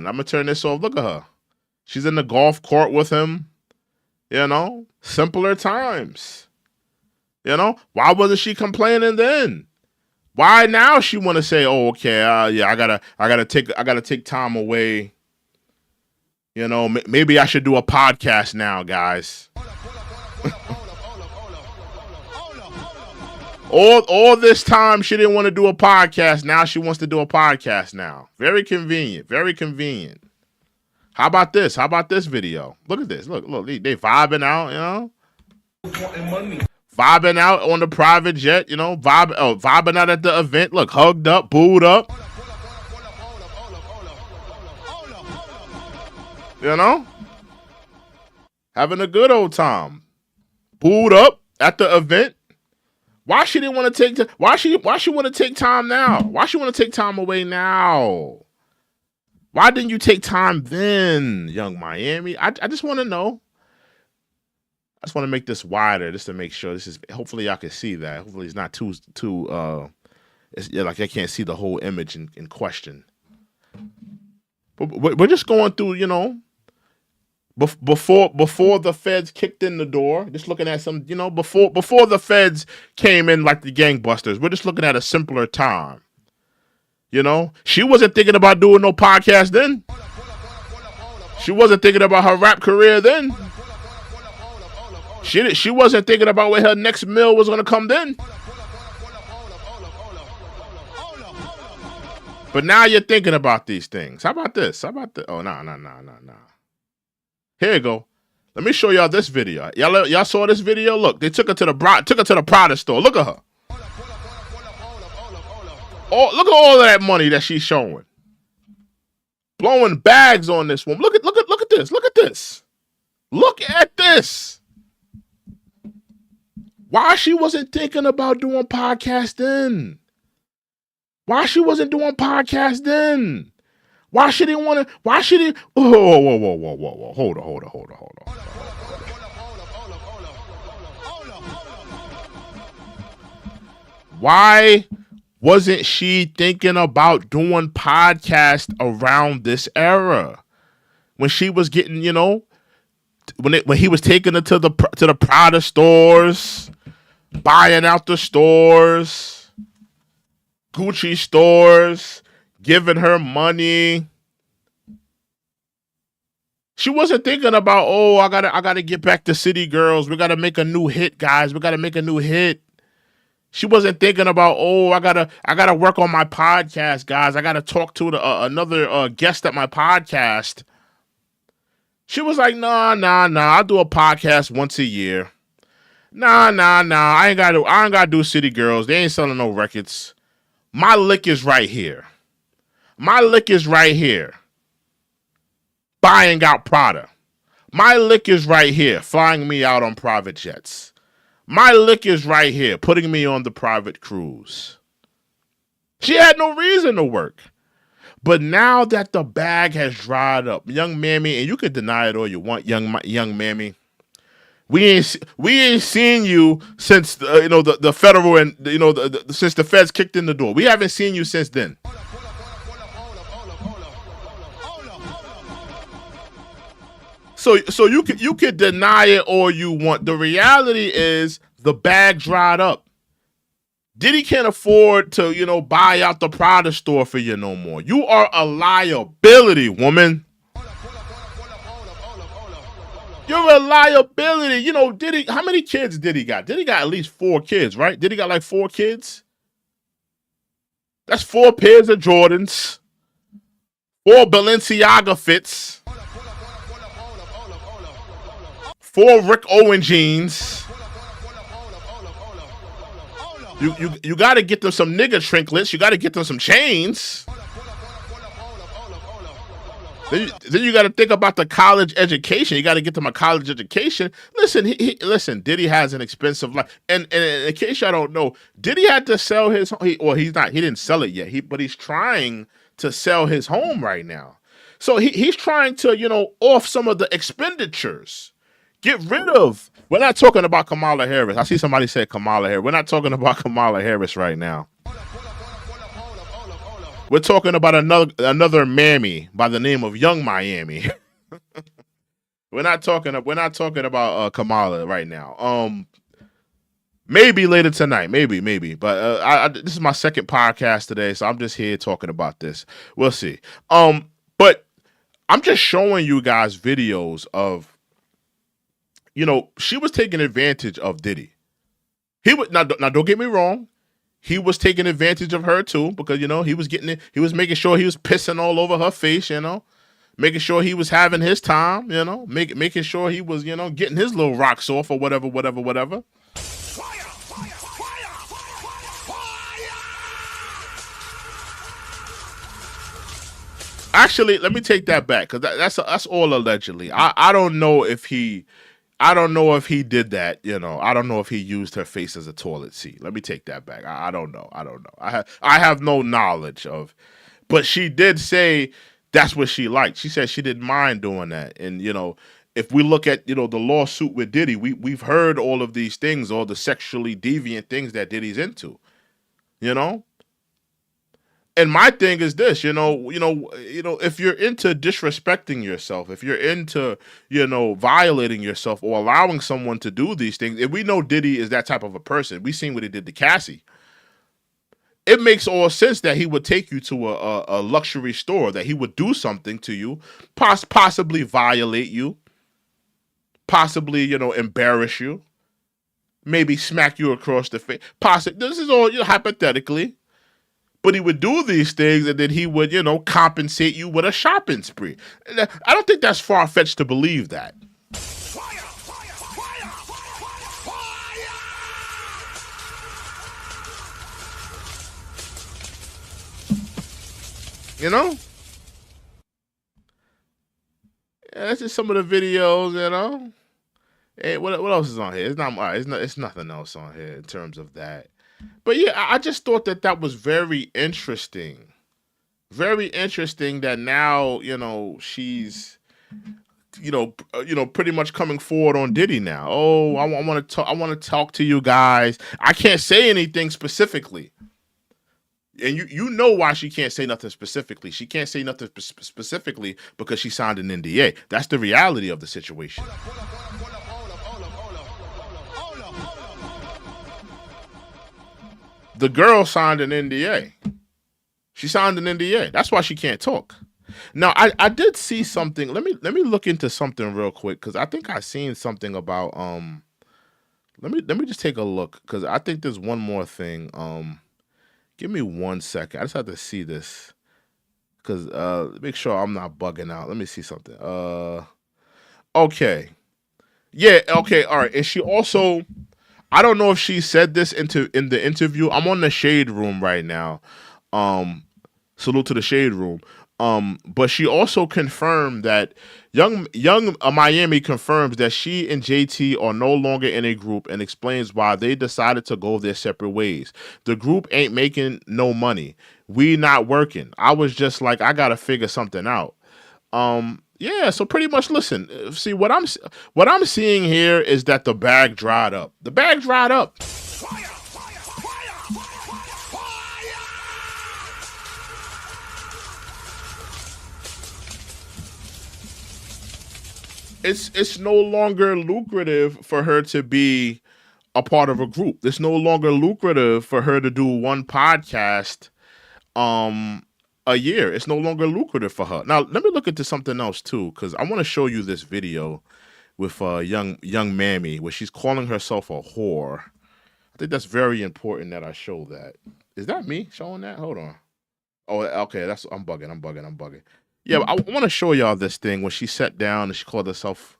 I'm going to turn this off. Look at her. She's in the golf court with him. Simpler times. Why wasn't she complaining then? Why now she want to say, "Oh, okay, I gotta take time away." Maybe I should do a podcast now, guys. All this time she didn't want to do a podcast. Now she wants to do a podcast now. Very convenient. Very convenient. How about this? How about this video? Look at this. Look. They vibing out. Vibing out on the private jet, vibing out at the event. Look, hugged up, booed up. You know? Having a good old time. Booed up at the event. Why she didn't want to take why she want to take time now? Why she want to take time away now? Why didn't you take time then, Young Miami? I just want to know. I just want to make this wider just to make sure this is, hopefully y'all can see that. Hopefully it's not too like I can't see the whole image in question. But we're just going through, you know, before the feds kicked in the door, just looking at some, you know, before the feds came in like the gangbusters, we're just looking at a simpler time. You know, she wasn't thinking about doing no podcast then. She wasn't thinking about her rap career then. She wasn't thinking about where her next meal was gonna come then. But now you're thinking about these things. How about this? How about this? Oh, no. Here you go. Let me show y'all this video. Y'all saw this video? Look, they took her to the Prada store. Look at her. Oh, look at all of that money that she's showing. Blowing bags on this one. Look at this. Look at this. Look at this. Why she wasn't thinking about doing podcast then? Why she wasn't doing podcast then? Why she didn't want to? Why she didn't? Whoa. Hold on. Why wasn't she thinking about doing podcast around this era? When she was getting, you know, when he was taking her to the Prada stores, buying out the stores, Gucci stores, giving her money. She wasn't thinking about, oh, I gotta get back to City Girls. We gotta make a new hit, guys. We gotta make a new hit. She wasn't thinking about, oh, I gotta work on my podcast, guys. I gotta talk to another guest at my podcast. She was like, nah. I'll do a podcast once a year. Nah. I ain't gotta do City Girls. They ain't selling no records. My lick is right here. Buying out Prada. My lick is right here. Flying me out on private jets. My lick is right here. Putting me on the private cruise. She had no reason to work. But now that the bag has dried up, Young Mammy, and you can deny it all you want, Young Mammy, we ain't seen you since the federal and since the feds kicked in the door. We haven't seen you since then. So you could deny it all you want. The reality is the bag dried up. Diddy can't afford to, buy out the Prada store for you no more. You are a liability, woman. You're a liability. Diddy, how many kids Diddy got? Diddy got at least 4 kids, right? Diddy got like 4 kids? That's 4 pairs of Jordans. 4 Balenciaga fits. 4 Rick Owen jeans. You got to get them some nigga trinklets. You got to get them some chains. Then you got to think about the college education. You got to get them a college education. Listen, listen. Diddy has an expensive life, and in case y'all don't know, Diddy had to sell his. He didn't sell it yet. But he's trying to sell his home right now. So he's trying to off some of the expenditures. Get rid of. We're not talking about Kamala Harris. I see somebody said Kamala Harris. We're not talking about Kamala Harris right now. We're talking about another mammy by the name of Young Miami. We're not talking about Kamala right now. Maybe later tonight. Maybe. But this is my second podcast today, so I'm just here talking about this. We'll see. But I'm just showing you guys videos of. She was taking advantage of Diddy. He would now don't get me wrong. He was taking advantage of her too, because he was getting it. He was making sure he was pissing all over her face, making sure he was having his time, making sure he was, getting his little rocks off or whatever. Actually, let me take that back because that's all allegedly. I don't know if he. I don't know if he did that, you know. I don't know if he used her face as a toilet seat. Let me take that back. I don't know. I don't know. I have no knowledge of, but she did say that's what she liked. She said she didn't mind doing that. And you know, if we look at, you know, the lawsuit with Diddy, we've heard all of these things, all the sexually deviant things that Diddy's into, you know? And my thing is this, if you're into disrespecting yourself, if you're into, violating yourself or allowing someone to do these things, and we know Diddy is that type of a person. We've seen what he did to Cassie. It makes all sense that he would take you to a luxury store, that he would do something to you, possibly violate you, possibly, embarrass you, maybe smack you across the face. This is all hypothetically. But he would do these things and then he would, compensate you with a shopping spree. I don't think that's far-fetched to believe that. You know? Yeah, that's just some of the videos, Hey, what else is on here? It's nothing else on here in terms of that. But yeah, I just thought that was very interesting. Very interesting that now, she's, pretty much coming forward on Diddy now. Oh, I want to talk to you guys. I can't say anything specifically. And you know why she can't say nothing specifically. She can't say nothing specifically because she signed an NDA. That's the reality of the situation. The girl signed an NDA. She signed an NDA. That's why she can't talk. Now, I did see something. Let me look into something real quick because I think I seen something about Let me just take a look because I think there's one more thing. Give me 1 second. I just have to see this because make sure I'm not bugging out. Let me see something. Okay. Yeah. Okay. All right. And she also. I don't know if she said this in the interview. I'm on the Shade Room right now. Salute to the Shade Room. But she also confirmed that Young Miami confirms that she and JT are no longer in a group and explains why they decided to go their separate ways. The group ain't making no money. We not working. I was just like, I gotta figure something out. Yeah, so pretty much listen. See what I'm seeing here is that the bag dried up. The bag dried up. It's no longer lucrative for her to be a part of a group. It's no longer lucrative for her to do one podcast a year. It's no longer lucrative for her. Now, let me look into something else too, because I want to show you this video with young Mammy where she's calling herself a whore. I think that's very important that I show that. Is that me showing that? Hold on. Oh, okay. I'm bugging. Yeah, I want to show y'all this thing when she sat down and she called herself.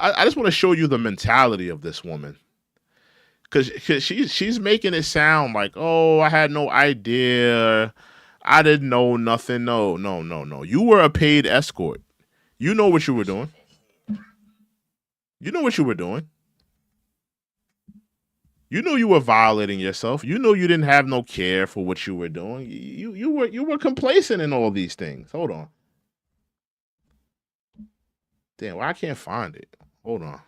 I just want to show you the mentality of this woman. Because she's making it sound like, oh, I had no idea. I didn't know nothing. No. You were a paid escort. You know what you were doing. You knew you were violating yourself. You knew you didn't have no care for what you were doing. You were complacent in all these things. Hold on. Damn, well, I can't find it. Hold on.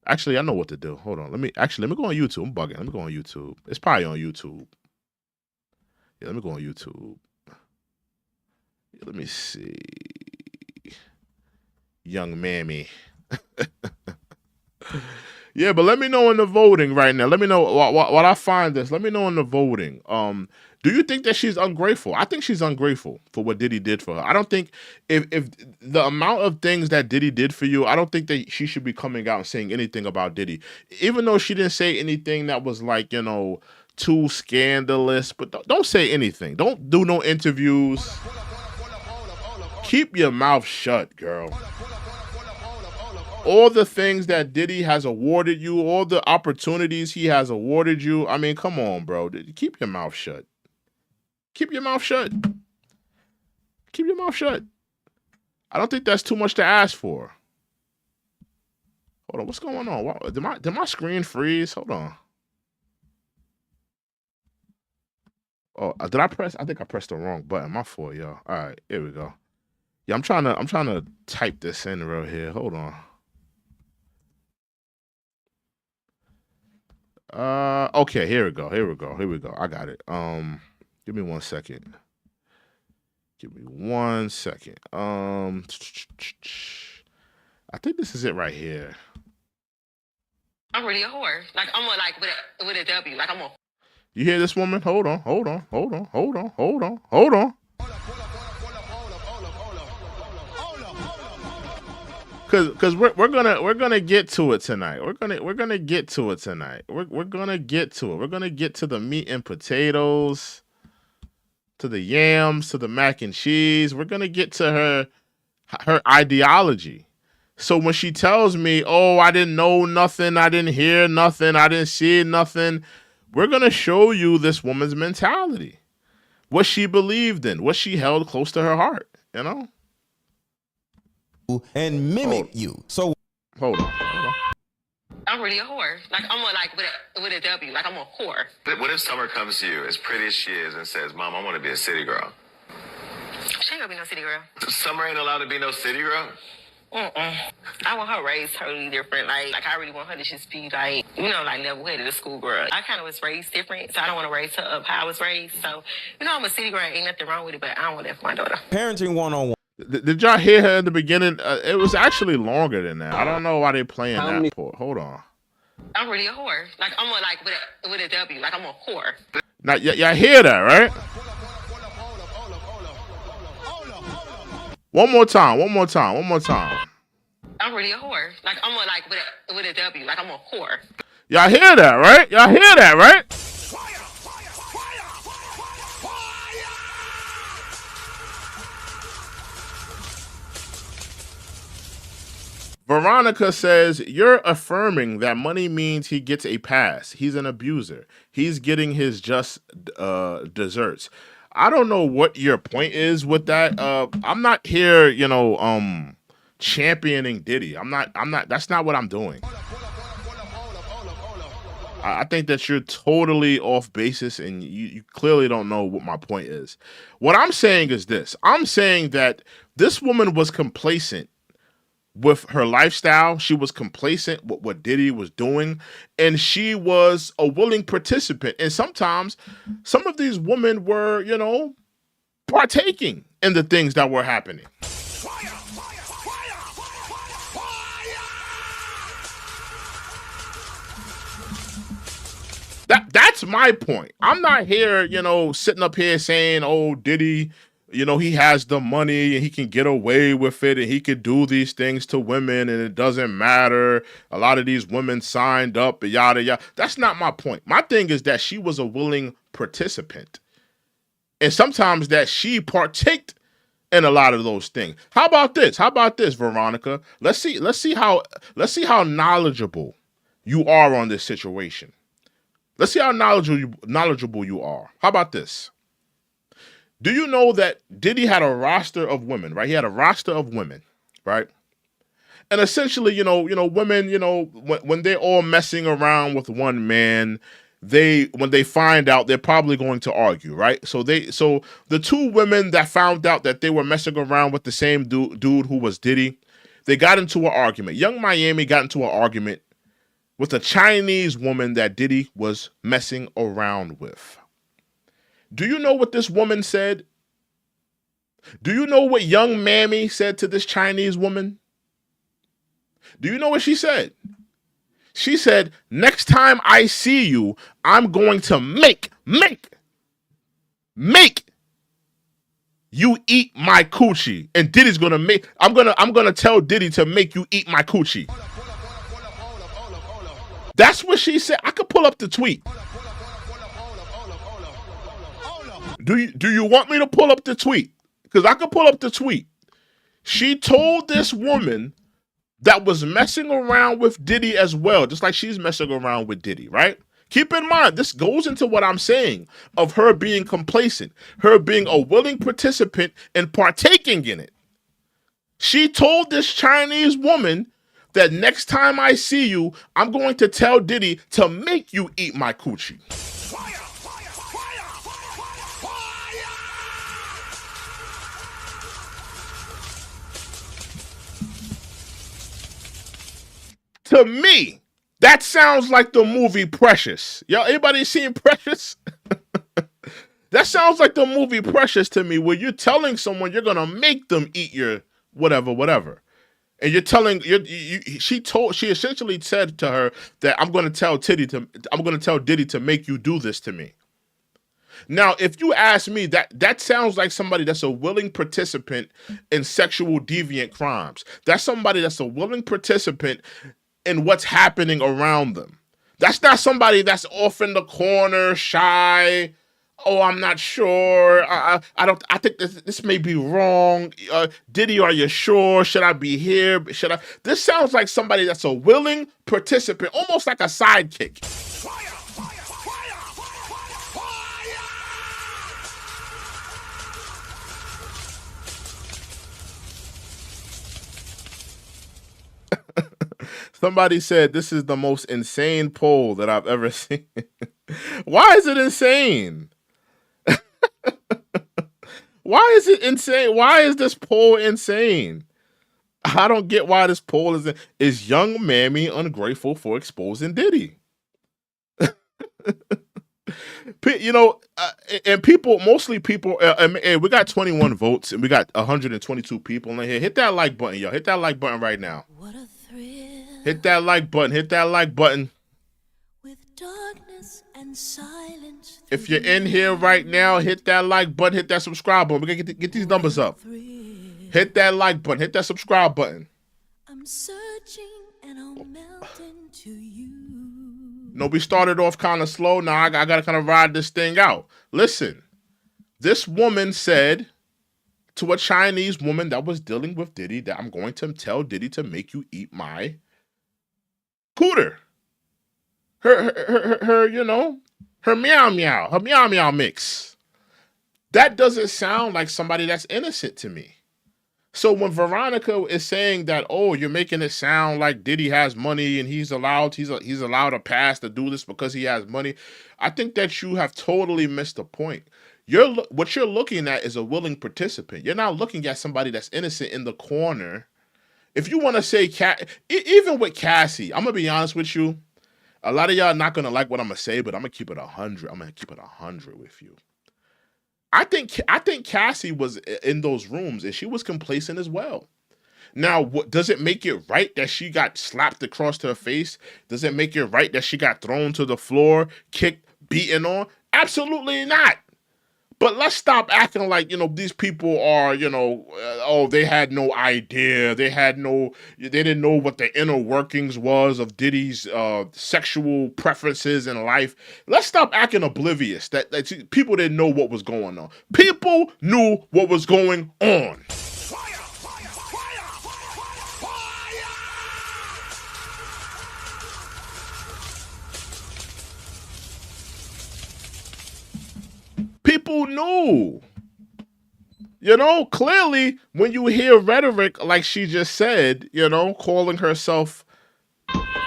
Actually, I know what to do. Hold on. Let me go on YouTube. I'm bugging. Let me go on YouTube. It's probably on YouTube. Yeah, let me go on YouTube. Yeah, let me see. Young Mammy. Yeah, but let me know in the voting right now. Let me know while I find this. Let me know in the voting. Do you think that she's ungrateful? I think she's ungrateful for what Diddy did for her. I don't think if the amount of things that Diddy did for you, I don't think that she should be coming out and saying anything about Diddy. Even though she didn't say anything that was like, too scandalous, but don't say anything. Don't do no interviews. Keep your mouth shut, girl. All the things that Diddy has awarded you, all the opportunities he has awarded you. I mean, come on, bro. Keep your mouth shut. Keep your mouth shut. keep your mouth shut. I don't think that's too much to ask for. Hold on, what's going on? Wow, did my screen freeze? Hold on. Oh, did I press? I think I pressed the wrong button. My fault, y'all. All right, here we go. Yeah, I'm trying to type this in real here. Hold on. Okay, here we go. I got it. Give me 1 second. I think this is it right here. I'm really a whore. Like I'm like with a W. Like I'm a. You hear this woman? Hold on. Cause we're gonna get to it tonight. We're gonna get to it tonight. We're gonna get to it. We're gonna get to the meat and potatoes, to the yams, to the mac and cheese. We're gonna get to her ideology. So when she tells me, "Oh, I didn't know nothing, I didn't hear nothing, I didn't see nothing," we're gonna show you this woman's mentality, what she believed in, what she held close to her heart. You know. And mimic you. So hold on. I'm really a whore. Like I'm like with a W. Like I'm a whore. What if Summer comes to you as pretty as she is and says, "Mom, I want to be a city girl"? She ain't gonna be no city girl. Summer ain't allowed to be no city girl. I want her raised totally different. Like I really want her to just be like, like level-headed, a school girl. I kind of was raised different, so I don't want to raise her up how I was raised. So, I'm a city girl. Ain't nothing wrong with it, but I don't want that for my daughter. Parenting 101. Did y'all hear her in the beginning? It was actually longer than that. I don't know why they playing that part. Hold on. I'm really a whore. Like I'm like with a W. Like I'm a whore. Now y'all hear that, right? One more time. I'm really a whore. Like I'm like with a W. Like I'm a whore. Y'all hear that, right? Veronica says, "You're affirming that money means he gets a pass. He's an abuser. He's getting his just desserts." I don't know what your point is with that. I'm not here, championing Diddy. I'm not. That's not what I'm doing. I think that you're totally off basis, and you clearly don't know what my point is. What I'm saying is this. I'm saying that this woman was complacent with her lifestyle. She was complacent with what Diddy was doing, and she was a willing participant. And sometimes some of these women were, partaking in the things that were happening. That's my point. I'm not here, sitting up here saying, "Oh, Diddy, he has the money and he can get away with it and he could do these things to women and it doesn't matter. A lot of these women signed up, yada, yada." That's not my point. My thing is that she was a willing participant. And sometimes that she partaked in a lot of those things. How about this, Veronica? Let's see how knowledgeable you are on this situation. Let's see how knowledgeable you are. How about this? Do you know that Diddy had a roster of women, right? He had a roster of women, right? And essentially, women, when they're all messing around with one man, when they find out, they're probably going to argue, right? So the two women that found out that they were messing around with the same dude who was Diddy, they got into an argument. Young Miami got into an argument with a Chinese woman that Diddy was messing around with. Do you know what this woman said? Do you know what young Mammy said to this Chinese woman? Do you know what she said? She said, "Next time I see you, I'm going to make you eat my coochie." And Diddy's gonna I'm gonna tell Diddy to make you eat my coochie. That's what she said. I could pull up the tweet. Do you want me to pull up the tweet? Because I could pull up the tweet. She told this woman that was messing around with Diddy as well, just like she's messing around with Diddy, right? Keep in mind, this goes into what I'm saying of her being complacent, her being a willing participant and partaking in it. She told this Chinese woman that next time I see you, I'm going to tell Diddy to make you eat my coochie. To me, that sounds like the movie Precious. Yo, anybody seen Precious? That sounds like the movie Precious to me, where you're telling someone you're gonna make them eat your whatever. And you're telling she essentially said to her that I'm gonna tell Diddy to make you do this to me. Now, if you ask me, that sounds like somebody that's a willing participant in sexual deviant crimes. That's somebody that's a willing participant in what's happening around them. That's not somebody that's off in the corner, shy. Oh, I'm not sure. I think this may be wrong. Diddy, are you sure? Should I be here? This sounds like somebody that's a willing participant, almost like a sidekick. Somebody said this is the most insane poll that I've ever seen. Why is it insane? Why is it insane? Why is this poll insane? I don't get why this poll is young mammy ungrateful for exposing Diddy. You know, and people, mostly people, we got 21 votes and we got 122 people in here. Hit that like button, y'all. Hit that like button right now. What a thrill. Hit that like button. Hit that like button. With darkness and silence. If you're in here right now, hit that like button. Hit that subscribe button. We're going to get these numbers up. Hit that like button. Hit that subscribe button. I'm searching and I'll melt into you. No, we started off kind of slow. Now I got to kind of ride this thing out. Listen, this woman said to a Chinese woman that was dealing with Diddy that I'm going to tell Diddy to make you eat my cooter. Her, you know, her meow meow mix. That doesn't sound like somebody that's innocent to me. So when Veronica is saying that, oh, you're making it sound like Diddy has money and he's allowed a pass to do this because he has money, I think that you have totally missed the point. What you're looking at is a willing participant. You're not looking at somebody that's innocent in the corner. If you want to say, even with Cassie, I'm going to be honest with you. A lot of y'all not going to like what I'm going to say, but I'm going to keep it 100. I'm going to keep it 100 with you. I think Cassie was in those rooms and she was complacent as well. Now, does it make it right that she got slapped across her face? Does it make it right that she got thrown to the floor, kicked, beaten on? Absolutely not. But let's stop acting like, you know, these people are, you know, they had no idea. They didn't know what the inner workings was of Diddy's sexual preferences in life. Let's stop acting oblivious that people didn't know what was going on. People knew what was going on. People knew. You know, clearly, when you hear rhetoric like she just said, you know, calling herself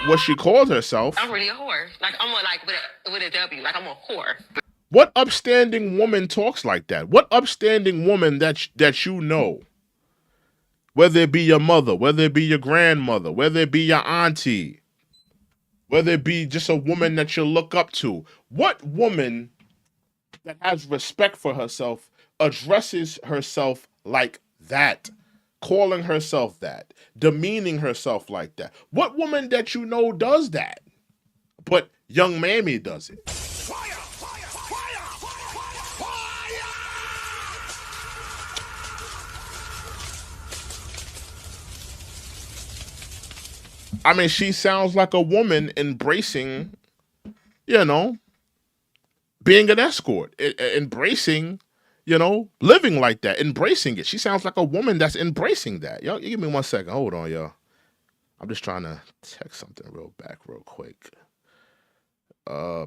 what she called herself. I'm really a whore. Like, I'm with a W. Like, I'm a whore. What upstanding woman talks like that? What upstanding woman that you know, whether it be your mother, whether it be your grandmother, whether it be your auntie, whether it be just a woman that you look up to, what woman that has respect for herself addresses herself like that, calling herself that, demeaning herself like that? What woman that you know does that? But young mammy does it. I mean, she sounds like a woman embracing, you know, being an escort, embracing, you know, living like that, embracing it. She sounds like a woman that's embracing that. Y'all, give me 1 second. Hold on, y'all. I'm just trying to text something real quick.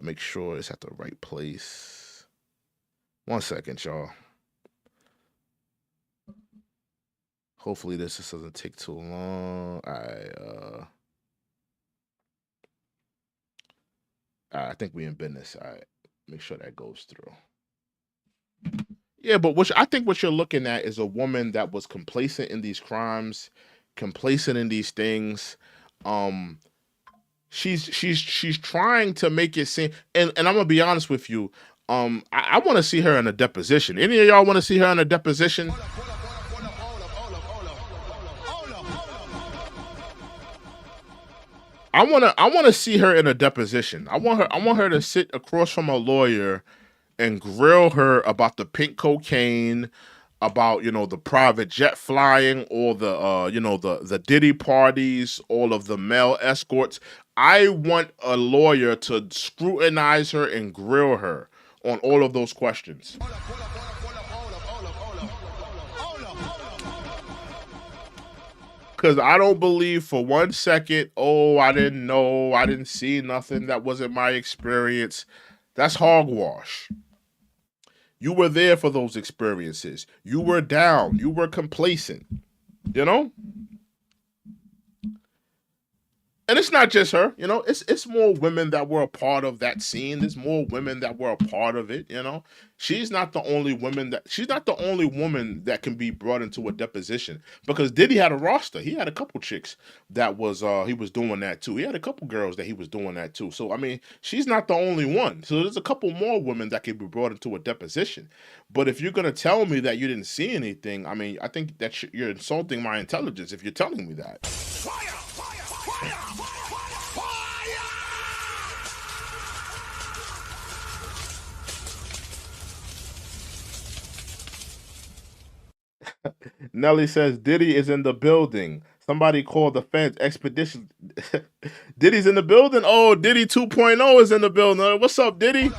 Make sure it's at the right place. 1 second, y'all. Hopefully this doesn't take too long. I think we in business. All right, make sure that goes through. Yeah, but I think what you're looking at is a woman that was complacent in these crimes, complacent in these things. She's trying to make it seem, and I'm gonna be honest with you. I want to see her in a deposition. Any of y'all want to see her in a deposition? I want to see her in a deposition. I want her to sit across from a lawyer and grill her about the pink cocaine, about the private jet flying, all the the Diddy parties, all of the male escorts. I want a lawyer to scrutinize her and grill her on all of those questions. Because I don't believe for 1 second, oh, I didn't know, I didn't see nothing, that wasn't my experience. That's hogwash. You were there for those experiences. You were down. You were complacent. And it's not just her, it's more women that were a part of that scene. There's more women that were a part of it, She's not the only woman that can be brought into a deposition, because Diddy had a roster. He had a couple chicks that was he was doing that too. He had a couple girls that he was doing that too. So I mean, she's not the only one. So there's a couple more women that can be brought into a deposition. But if you're gonna tell me that you didn't see anything, I mean, I think that you're insulting my intelligence if you're telling me that. Nelly says Diddy is in the building. Somebody call the feds. Expedition. Diddy's in the building. Oh, Diddy 2.0 is in the building. What's up, Diddy?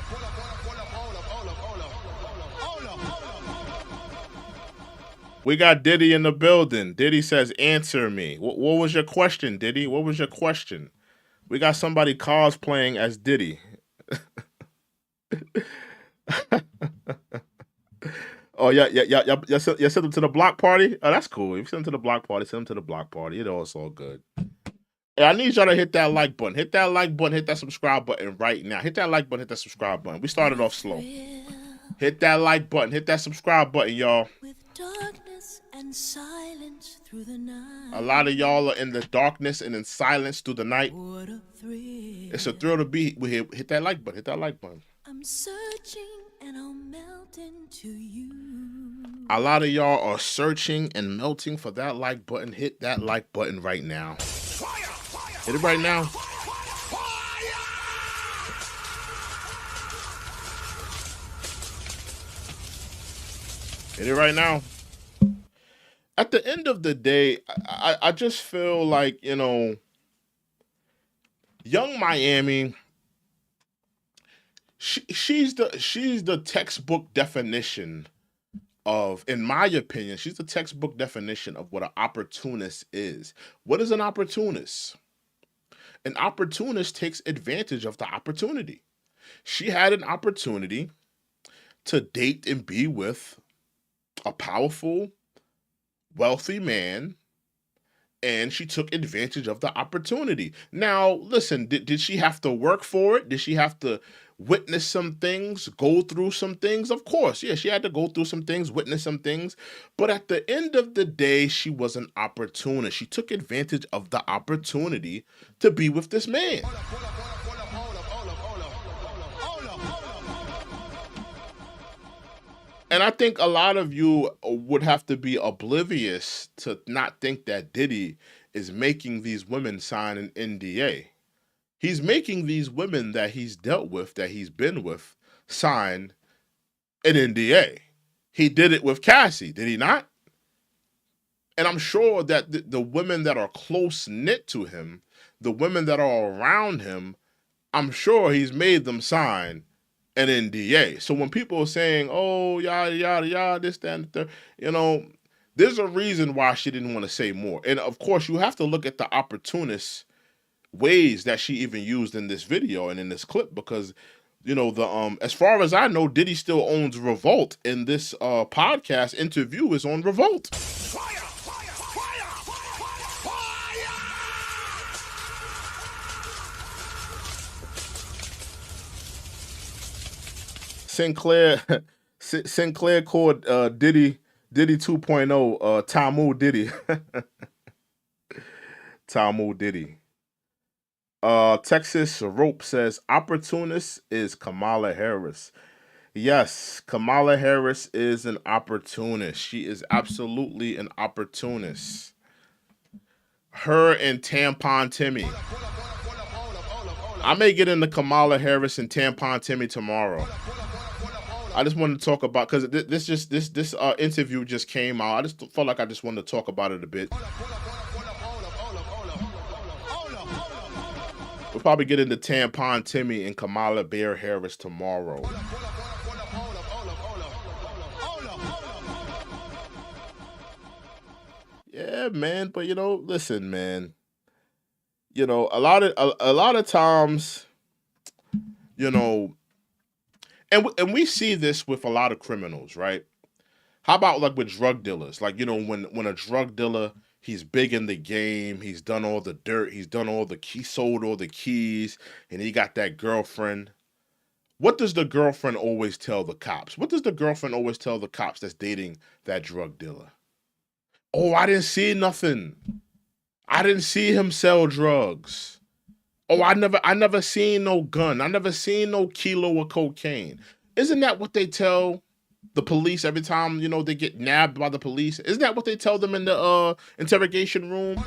We got Diddy in the building. Diddy says, answer me. What was your question, Diddy? What was your question? We got somebody cosplaying as Diddy. Oh, yeah. You sent them to the block party? Oh, that's cool. If you send them to the block party, send them to the block party. It's all good. Yeah, I need y'all to hit that like button. Hit that like button. Hit that subscribe button right now. Hit that like button. Hit that subscribe button. We started off slow. Hit that like button. Hit that subscribe button, y'all. With darkness and silence through the night. A lot of y'all are in the darkness and in silence through the night. What a thrill. It's a thrill to be here. Hit that like button. Hit that like button. I'm searching and I'll melt into you. A lot of y'all are searching and melting for that like button. Hit that like button right now. Hit it right now. Hit it right now. At the end of the day, I just feel like, Young Miami, she's the textbook definition of, in my opinion, she's the textbook definition of what an opportunist is. What is an opportunist? An opportunist takes advantage of the opportunity. She had an opportunity to date and be with a powerful, wealthy man, and she took advantage of the opportunity. Now, listen, did she have to work for it? Did she have to witness some things, go through some things? Of course, yeah, she had to go through some things, witness some things. But at the end of the day, she was an opportunist. She took advantage of the opportunity to be with this man. And I think a lot of you would have to be oblivious to not think that Diddy is making these women sign an NDA. He's making these women that he's dealt with, that he's been with, sign an NDA. He did it with Cassie, did he not? And I'm sure that the women that are close-knit to him, the women that are around him, I'm sure he's made them sign an NDA. So when people are saying, oh, yada, yada, yada, this, that, and the third, there's a reason why she didn't want to say more. And of course, you have to look at the opportunist ways that she even used in this video and in this clip, because the as far as I know, Diddy still owns Revolt, and this podcast interview is on Revolt. Sinclair called Diddy 2.0 Tamu Diddy. Tamu Diddy. Texas Rope says opportunist is Kamala Harris. Yes, Kamala Harris is an opportunist. She is absolutely an opportunist. Her and Tampon Timmy. I may get into Kamala Harris and Tampon Timmy tomorrow. I just wanted to talk about, because this interview just came out. I just felt like I just wanted to talk about it a bit. We'll probably get into Tampon Timmy and Kamala Bear Harris tomorrow. Yeah, man. But listen, man. A lot of times, and we see this with a lot of criminals, right? How about like with drug dealers? Like, when a drug dealer, he's big in the game, he's done all the dirt, he sold all the keys, and he got that girlfriend. What does the girlfriend always tell the cops? What does the girlfriend always tell the cops that's dating that drug dealer? Oh, I didn't see nothing. I didn't see him sell drugs. Oh, I never seen no gun. I never seen no kilo of cocaine. Isn't that what they tell the police every time, they get nabbed by the police? Isn't that what they tell them in the interrogation room?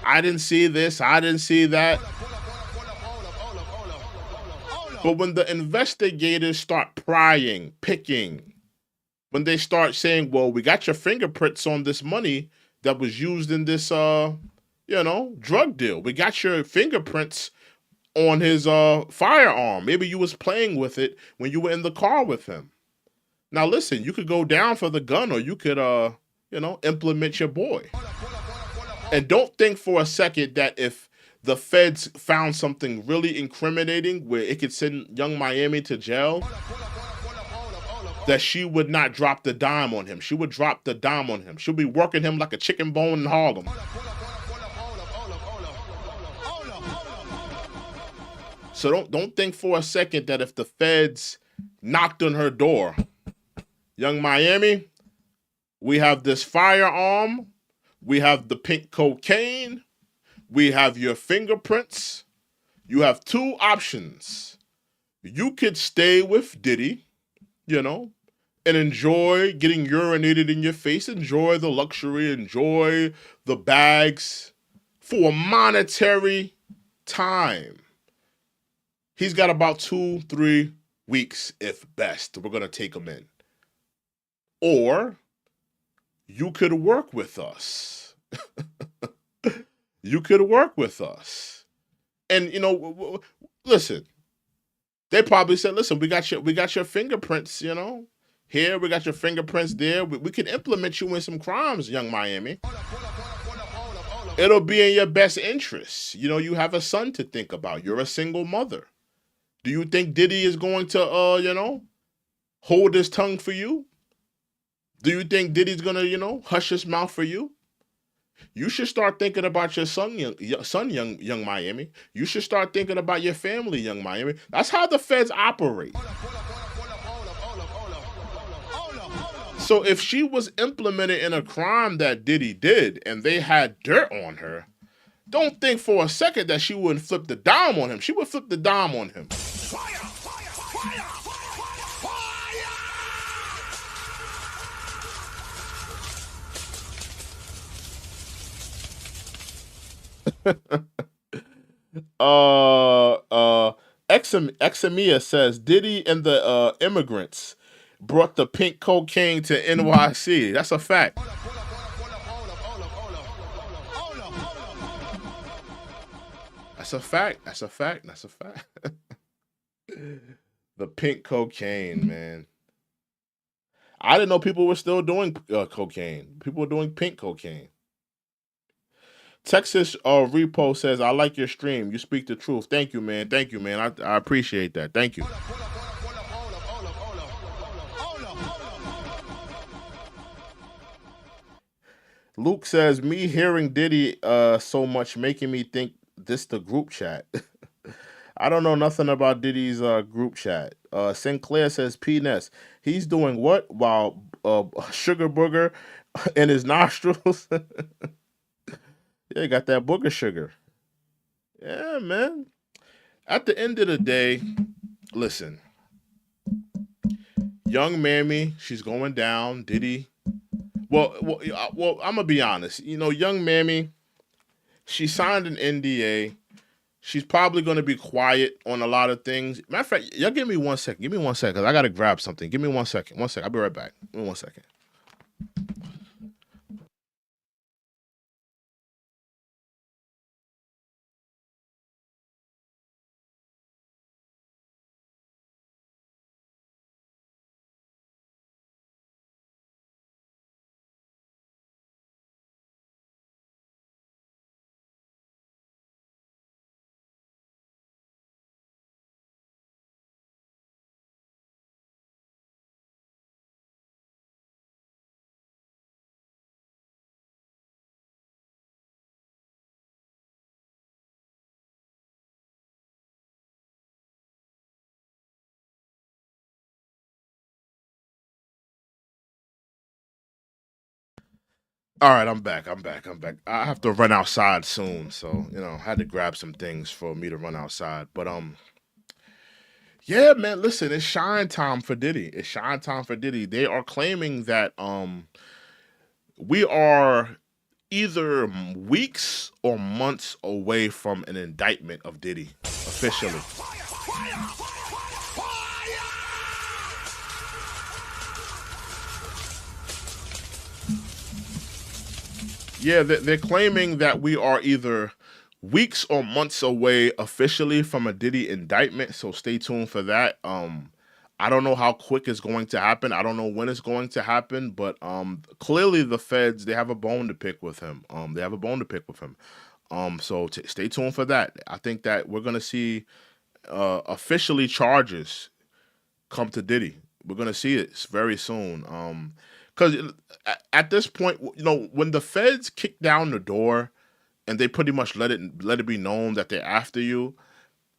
I didn't see this. I didn't see that. But when the investigators start prying, picking, when they start saying, well, we got your fingerprints on this money that was used in this, drug deal. We got your fingerprints on his firearm. Maybe you was playing with it when you were in the car with him. Now, listen, you could go down for the gun, or you could, implement your boy. And don't think for a second that if the feds found something really incriminating where it could send Young Miami to jail, that she would not drop the dime on him. She would drop the dime on him. She'll be working him like a chicken bone in Harlem. So don't think for a second that if the feds knocked on her door, Young Miami, we have this firearm, we have the pink cocaine, we have your fingerprints. You have two options. You could stay with Diddy, and enjoy getting urinated in your face, enjoy the luxury, enjoy the bags for a monetary time. He's got about 2-3 weeks, if best. We're going to take him in. Or you could work with us. You could work with us. And, listen, they probably said, listen, we got your fingerprints, Here, we got your fingerprints there. We can implement you in some crimes, Young Miami. It'll be in your best interest. You have a son to think about. You're a single mother. Do you think Diddy is going to, hold his tongue for you? Do you think Diddy's going to, hush his mouth for you? You should start thinking about your son, young Miami. You should start thinking about your family, Young Miami. That's how the feds operate. So if she was implemented in a crime that Diddy did and they had dirt on her, don't think for a second that she wouldn't flip the dime on him. She would flip the dime on him. Examia says Diddy and the immigrants brought the pink cocaine to NYC. That's a fact. That's a fact. That's a fact. That's a fact. The pink cocaine, man. I didn't know people were still doing cocaine. People were doing pink cocaine. Texas Repo says, I like your stream. You speak the truth. Thank you, man. Thank you, man. I appreciate that. Thank you. Luke says, me hearing Diddy so much making me think this the group chat. I don't know nothing about Diddy's group chat. Sinclair says, P-Ness, he's doing what while sugar booger in his nostrils? Yeah, got that booger sugar. Yeah, man. At the end of the day, listen. Young Mammy, she's going down. Diddy. Well, I'm gonna be honest. You know, young Mammy, she signed an NDA. She's probably gonna be quiet on a lot of things. Matter of fact, y'all give me 1 second. Give me 1 second. I gotta grab something. Give me 1 second. 1 second. I'll be right back. Give me 1 second. All right, I'm back. I'm back. I have to run outside soon, so I had to grab some things for me to run outside. But yeah, man, listen, it's shine time for Diddy. It's shine time for Diddy. They are claiming that we are either weeks or months away from an indictment of Diddy officially. Yeah, they're claiming that we are either weeks or months away officially from a Diddy indictment. So stay tuned for that. I don't know how quick it's going to happen. I don't know when it's going to happen, but clearly the feds, they have a bone to pick with him. So stay tuned for that. I think that we're gonna see officially charges come to Diddy. We're gonna see it very soon. Because at this point, when the feds kick down the door and they pretty much let it be known that they're after you,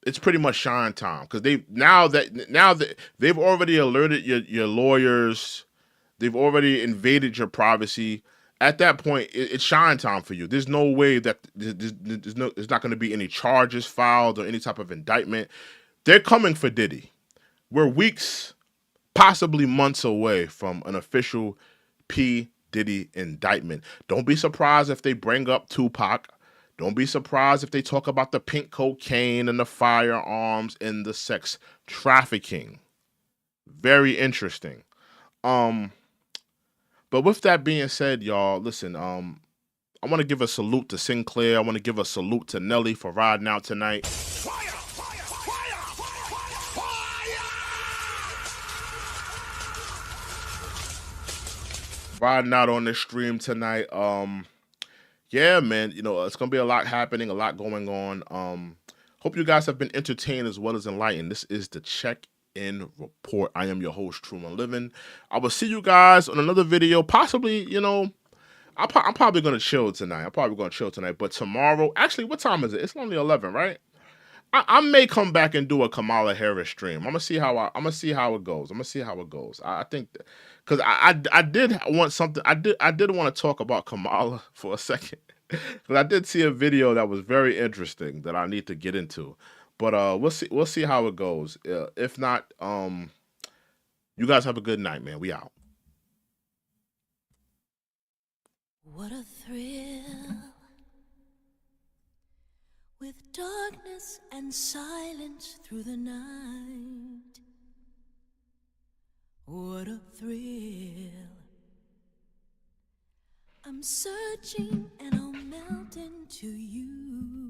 it's pretty much shine time. Because now that they've already alerted your lawyers, they've already invaded your privacy. At that point, it's shine time for you. There's no way that there's not going to be any charges filed or any type of indictment. They're coming for Diddy. We're weeks, possibly months away from an official P. Diddy indictment. Don't be surprised if they bring up Tupac. Don't be surprised if they talk about the pink cocaine and the firearms and the sex trafficking. Very interesting. But with that being said, y'all, listen, I want to give a salute to Sinclair. I want to give a salute to Nelly for riding out tonight. Riding out on this stream tonight. Yeah, man, it's gonna be a lot happening, a lot going on. Hope you guys have been entertained as well as enlightened. This is the Check-In Report. I am your host, trueandlivin. I will see you guys on another video. Possibly, I'm probably gonna chill tonight. But tomorrow, actually, what time is it? It's only 11, right? I may come back and do a Kamala Harris stream. I'm gonna see how it goes. I think because I did want something. I did want to talk about Kamala for a second because I did see a video that was very interesting that I need to get into. But we'll see how it goes. If not, you guys have a good night, man. We out. What a thrill, with darkness and silence through the night. What a thrill. I'm searching and I'll melt into you.